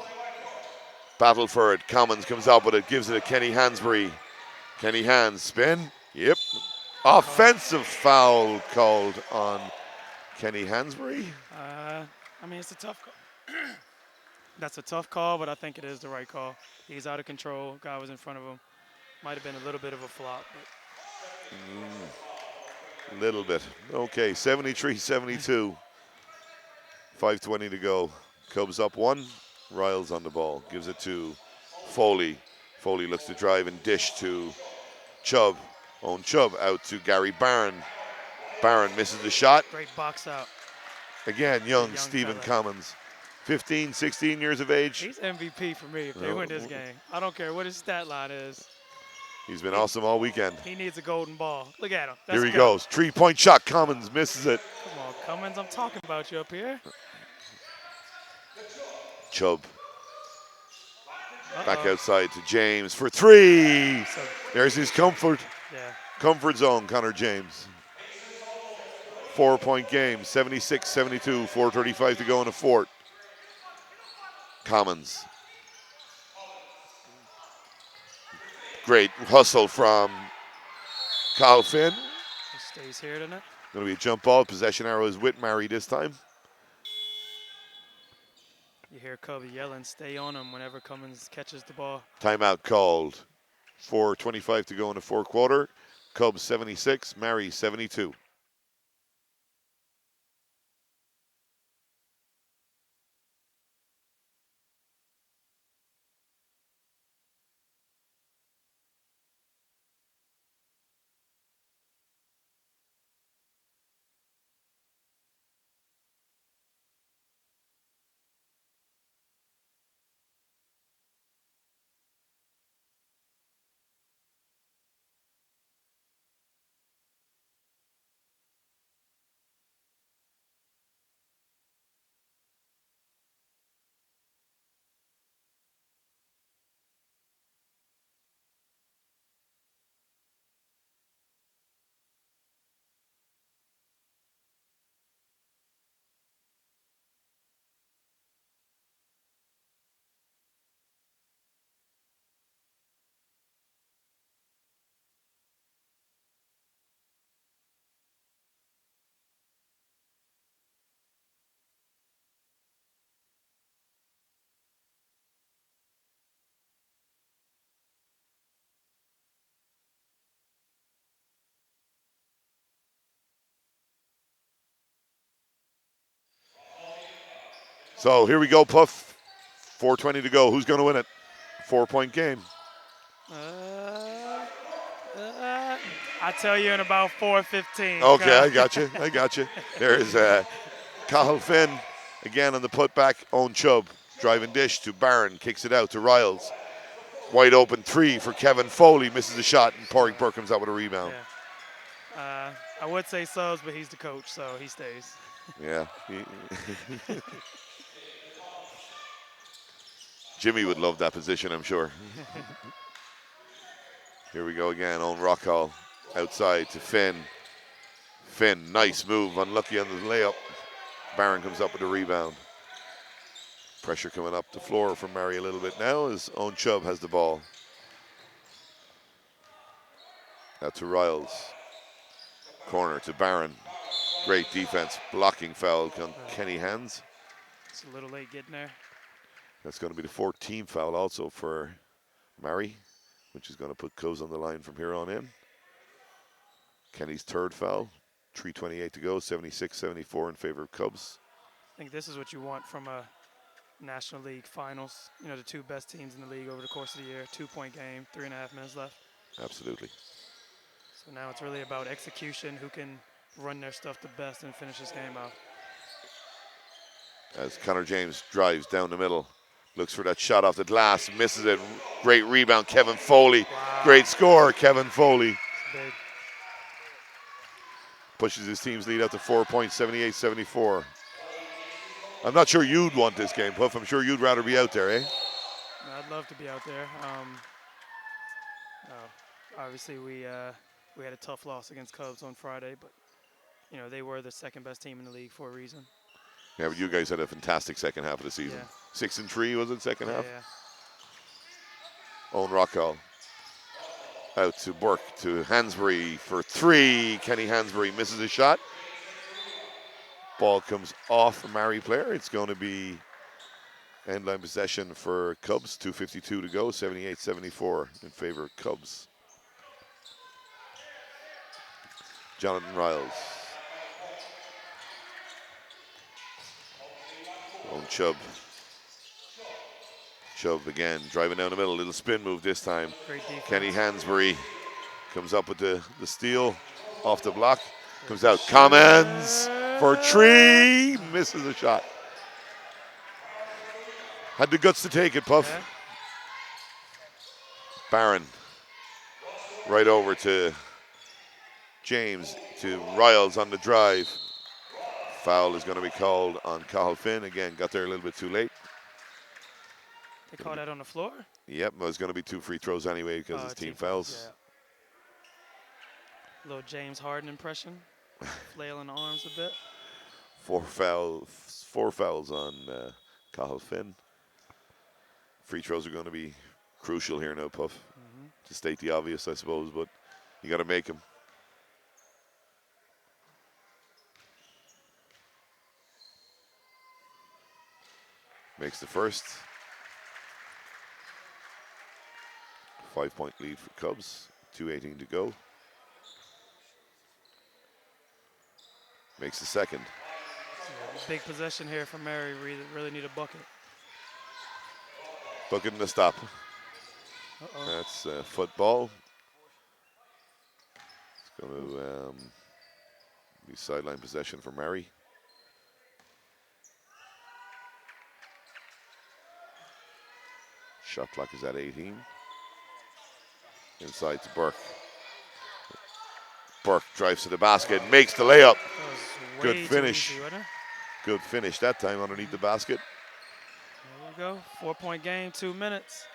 Battle for it. Commons comes out with it, gives it to Kenny Hansbury. Kenny Hans, spin. Yep. Offensive foul called on Kenny Hansbury. I mean, it's a tough call. That's a tough call, but I think it is the right call. He's out of control. Guy was in front of him. Might have been a little bit of a flop. But. Little bit. Okay, 73-72. 5:20 to go. Cubs up one. Riles on the ball. Gives it to Foley. Foley looks to drive and dish to Chubb. Owen Chubb out to Gary Barron. Barron misses the shot. Great box out. Again, The young young Stephen fella. Commons. 15, 16 years of age. He's MVP for me if they win this game. I don't care what his stat line is. He's been awesome all weekend. He needs a golden ball. Look at him. Let's Here he go. goes. 3-point shot. Commons misses it. Come on, Cummins. I'm talking about you up here. Chubb Uh-oh. back outside to James for three. So, There's his comfort. yeah. Comfort zone, Connor James. 4-point game, 76-72, 4:35 to go in the fourth. Commons. Great hustle from Kyle Finn. He stays here tonight. Going to be a jump ball. Possession arrow is with Murray this time. You hear Cubby yelling, stay on him whenever Cummins catches the ball. Timeout called. 4:25 to go in the fourth quarter. Cubs 76, Murray 72. So here we go, Puff. 4:20 to go. Who's going to win it? 4-point game. I'll tell you in about 4:15. Okay, I got you. I got you. There's Cahill Finn again on the putback. Owen Chubb driving dish to Barron. Kicks it out to Riles. Wide open three for Kevin Foley. Misses the shot, and Porrick Burke comes out with a rebound. Yeah. I would say subs, but he's the coach, so he stays. Yeah. Jimmy would love that position, I'm sure. Here we go again. Owen Rockall outside to Finn. Finn, nice move. Unlucky on the layup. Barron comes up with a rebound. Pressure coming up the floor from Murray a little bit now as Owen Chubb has the ball. Out to Riles. Corner to Barron. Great defense. Blocking foul on Kenny hands. It's a little late getting there. That's going to be the 14th foul also for Murray, which is going to put Cubs on the line from here on in. Kenny's third foul. 3:28 to go. 76-74 in favor of Cubs. I think this is what you want from a National League Finals. You know, the two best teams in the league over the course of the year. 2-point game, 3.5 minutes left. Absolutely. So now it's really about execution, who can run their stuff the best and finish this game out. As Connor James drives down the middle, looks for that shot off the glass, misses it. Great rebound, Kevin Foley. Wow. Great score, Kevin Foley. Big. Pushes his team's lead out to 4 points, 78-74. I'm not sure you'd want this game, Puff. I'm sure you'd rather be out there, eh? I'd love to be out there. Obviously, we had a tough loss against Cubs on Friday, but you know they were the second best team in the league for a reason. Yeah, but you guys had a fantastic second half of the season. Yeah. 6-3 was it second half? Yeah. Owen Rockall out to Burke to Hansberry for three. Kenny Hansberry misses a shot. Ball comes off a Murray player. It's going to be end line possession for Cubs. 2:52 to go. 78-74 in favor of Cubs. Jonathan Riles. On Chubb. Chubb again, driving down the middle. Little spin move this time. Great defense. Kenny Hansbury comes up with the steal off the block. Comes There's out. Commons for 3. Misses a shot. Had the guts to take it, Puff. Yeah. Barron. Right over to James, to Riles on the drive. Foul is going to be called on Cathal Finn. Again, got there a little bit too late. They call that on the floor? Yep, it was going to be 2 free throws anyway because his team fouls. Yeah. Little James Harden impression. Flailing the arms a bit. 4 fouls on Cathal Finn. Free throws are going to be crucial here now, Puff. To state the obvious, I suppose, but you got to make them. Makes the first. 5-point lead for Cubs. 2:18 to go. Makes the second. Yeah, big possession here for Mary. Really need a bucket. Bucket and a stop. Uh-oh. That's football. It's going to be sideline possession for Mary. Shot clock is at 18. Inside to Burke. Burke drives to the basket, makes the layup. Good finish. Easy, Good finish that time underneath the basket. There we go. 4-point game, 2 minutes.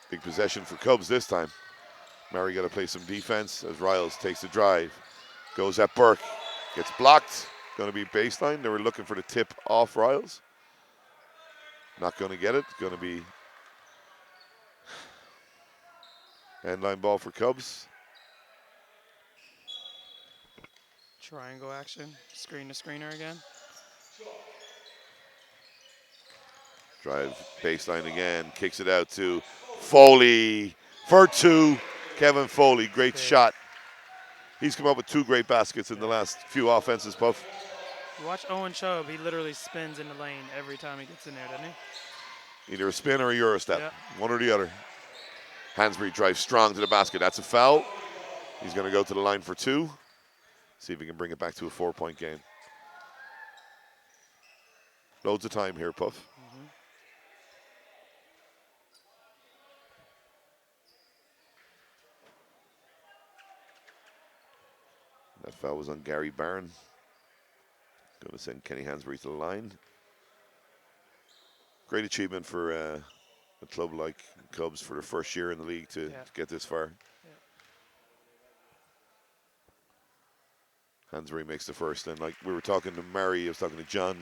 Big possession for Cubs this time. Mary got to play some defense as Riles takes the drive. Goes at Burke. Gets blocked. Going to be baseline. They were looking for the tip off Riles. Not going to get it. Going to be end line ball for Cubs. Triangle action. Screen to screener again. Drive baseline again. Kicks it out to Foley for 2. Kevin Foley, great shot. He's come up with 2 great baskets in the last few offenses, Puff. You watch Owen Chubb. He literally spins in the lane every time he gets in there, doesn't he? Either a spin or a Euro step. Yep. One or the other. Hansbury drives strong to the basket. That's a foul. He's going to go to the line for 2. See if he can bring it back to a 4-point game. Loads of time here, Puff. That foul was on Gary Barron. Going to send Kenny Hansbury to the line. Great achievement for a club like Cubs for their first year in the league to get this far. Hansbury makes the first. And like we were talking to Murray, I was talking to John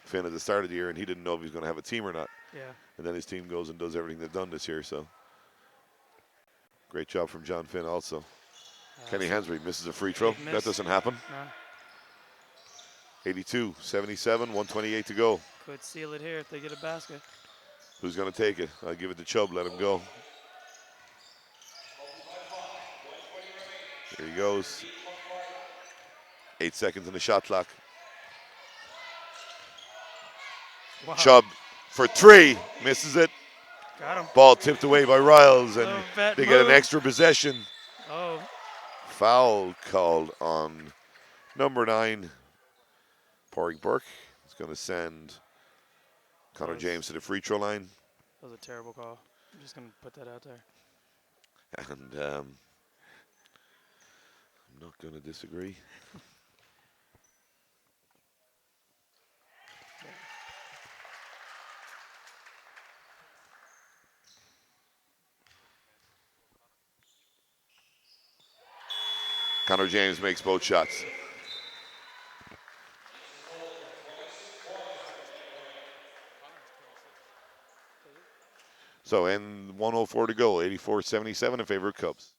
Finn at the start of the year, and he didn't know if he was going to have a team or not. Yeah. And then his team goes and does everything they've done this year. So great job from John Finn also. Kenny Hansbury misses a free throw. That doesn't happen. No. 82-77, 128 to go. Could seal it here if they get a basket. Who's going to take it? I'll give it to Chubb. Let him go. Here he goes. 8 seconds in the shot clock. Wow. Chubb for 3. Misses it. Got him. Ball tipped away by Riles, and they get an extra possession. Oh. Foul called on number 9, Porrick Burke. It's going to send Connor James to the free throw line. That was a terrible call. I'm just going to put that out there. And I'm not going to disagree. Connor James makes both shots. So, and 104 to go, 84-77 in favor of Cubs.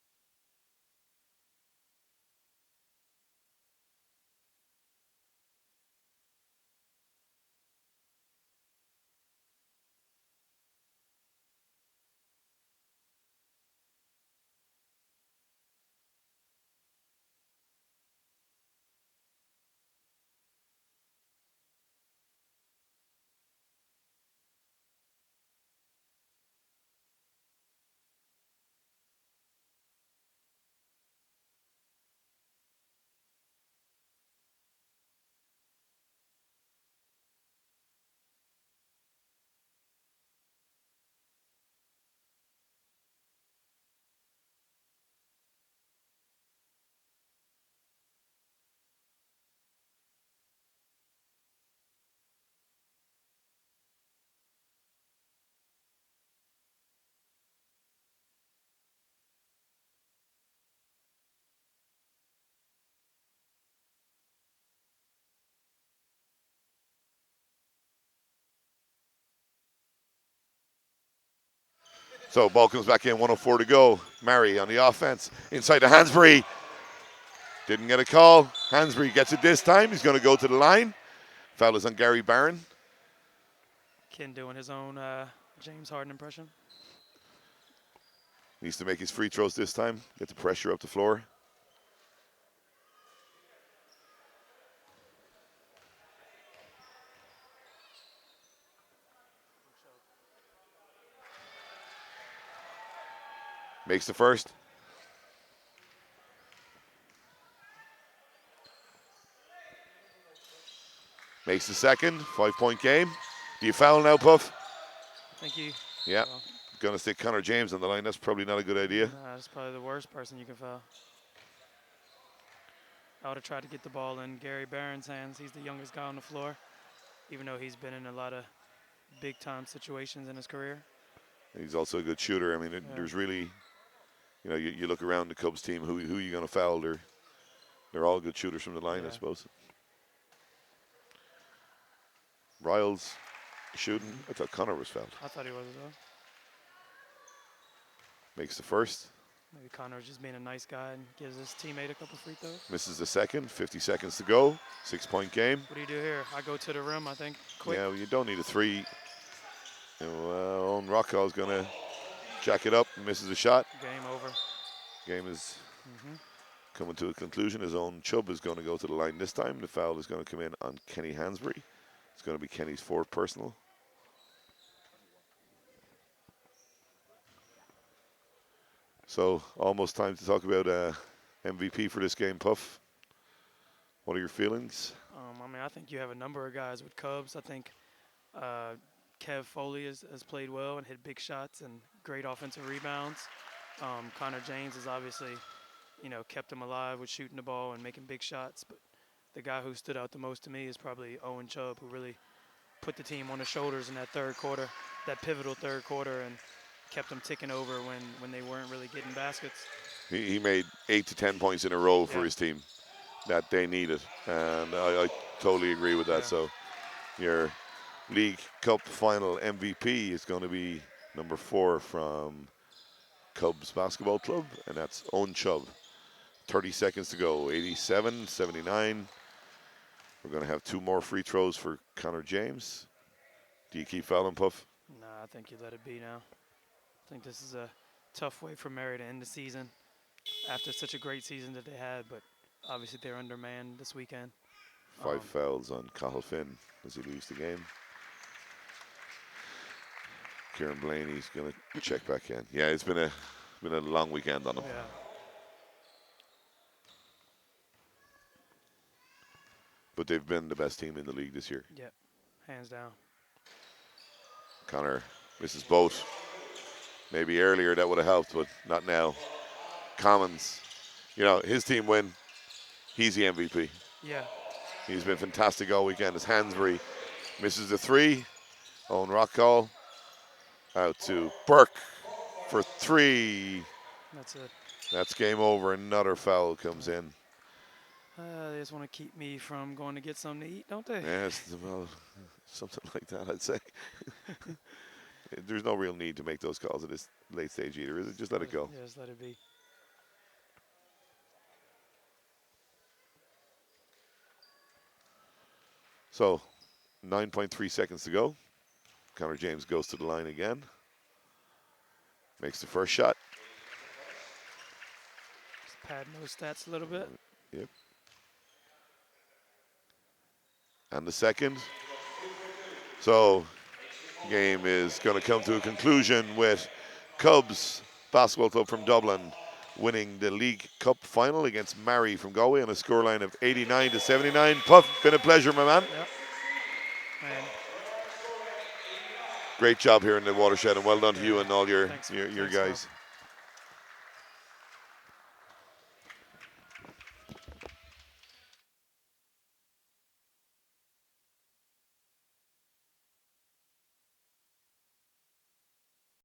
So ball comes back in, 104 to go. Murray on the offense, inside to Hansbury. Didn't get a call. Hansbury gets it this time. He's going to go to the line. Foul is on Gary Barron. Ken doing his own James Harden impression. Needs to make his free throws this time. Get the pressure up the floor. Makes the first. Makes the second. 5-point game. Do you foul now, Puff? Thank you. Yeah. Well, Going to stick Connor James on the line. That's probably not a good idea. nah, that's probably the worst person you can foul. I would have tried to get the ball in Gary Barron's hands. He's the youngest guy on the floor, even though he's been in a lot of big-time situations in his career. He's also a good shooter. I mean, there's really, you look around the Cubs team, who are you going to foul? They're all good shooters from the line, I suppose. Riles shooting. I thought Connor was fouled. I thought he was as well. Makes the first. Maybe Connor's just being a nice guy and gives his teammate a couple free throws. Misses the second. 50 seconds to go. 6-point game. What do you do here? I go to the rim, I think, quick. Yeah, well, you don't need a three. Owen Rockwell is going to jack it up and misses a shot. Game over. Game is coming to a conclusion. His own Chubb is going to go to the line this time. The foul is going to come in on Kenny Hansbury. It's going to be Kenny's fourth personal. So almost time to talk about MVP for this game, Puff. What are your feelings? I think you have a number of guys with Cubs. I think Kev Foley has played well and hit big shots and great offensive rebounds. Connor James has obviously, kept him alive with shooting the ball and making big shots. But the guy who stood out the most to me is probably Owen Chubb, who really put the team on his shoulders in that third quarter, that pivotal third quarter, and kept them ticking over when they weren't really getting baskets. He made 8 to 10 points in a row for his team that they needed, and I totally agree with that. Yeah. So your League Cup final MVP is going to be number 4 from Cubs Basketball Club, and that's Owen Chubb. 30 seconds to go, 87, 79. We're going to have 2 more free throws for Connor James. Do you keep fouling, Puff? Nah, I think you let it be now. I think this is a tough way for Mary to end the season after such a great season that they had, but obviously they're undermanned this weekend. 5 fouls on Cahill Finn as he leaves the game. Kieran Blaney's going to check back in. Yeah, it's been a long weekend on him. Yeah. But they've been the best team in the league this year. Yep, hands down. Connor misses both. Maybe earlier that would have helped, but not now. Commons, his team win. He's the MVP. Yeah. He's been fantastic all weekend. As Hansbury misses the 3. Owen Rockall out to Burke for 3. That's it. That's game over. Another foul comes in. They just want to keep me from going to get something to eat, don't they? Yes, well, something like that, I'd say. There's no real need to make those calls at this late stage either, is it? Just let it go. Yeah, just let it be. So, 9.3 seconds to go. Connor James goes to the line again. Makes the first shot. Just padding those stats a little bit. Yep. And the second. So, game is going to come to a conclusion with Cubs Basketball Club from Dublin winning the League Cup final against Mary from Galway on a scoreline of 89 to 79. Puff, been a pleasure, my man. Yep. Man. Great job here in the Watershed, and well done to you and all your Thanks, guys. bro.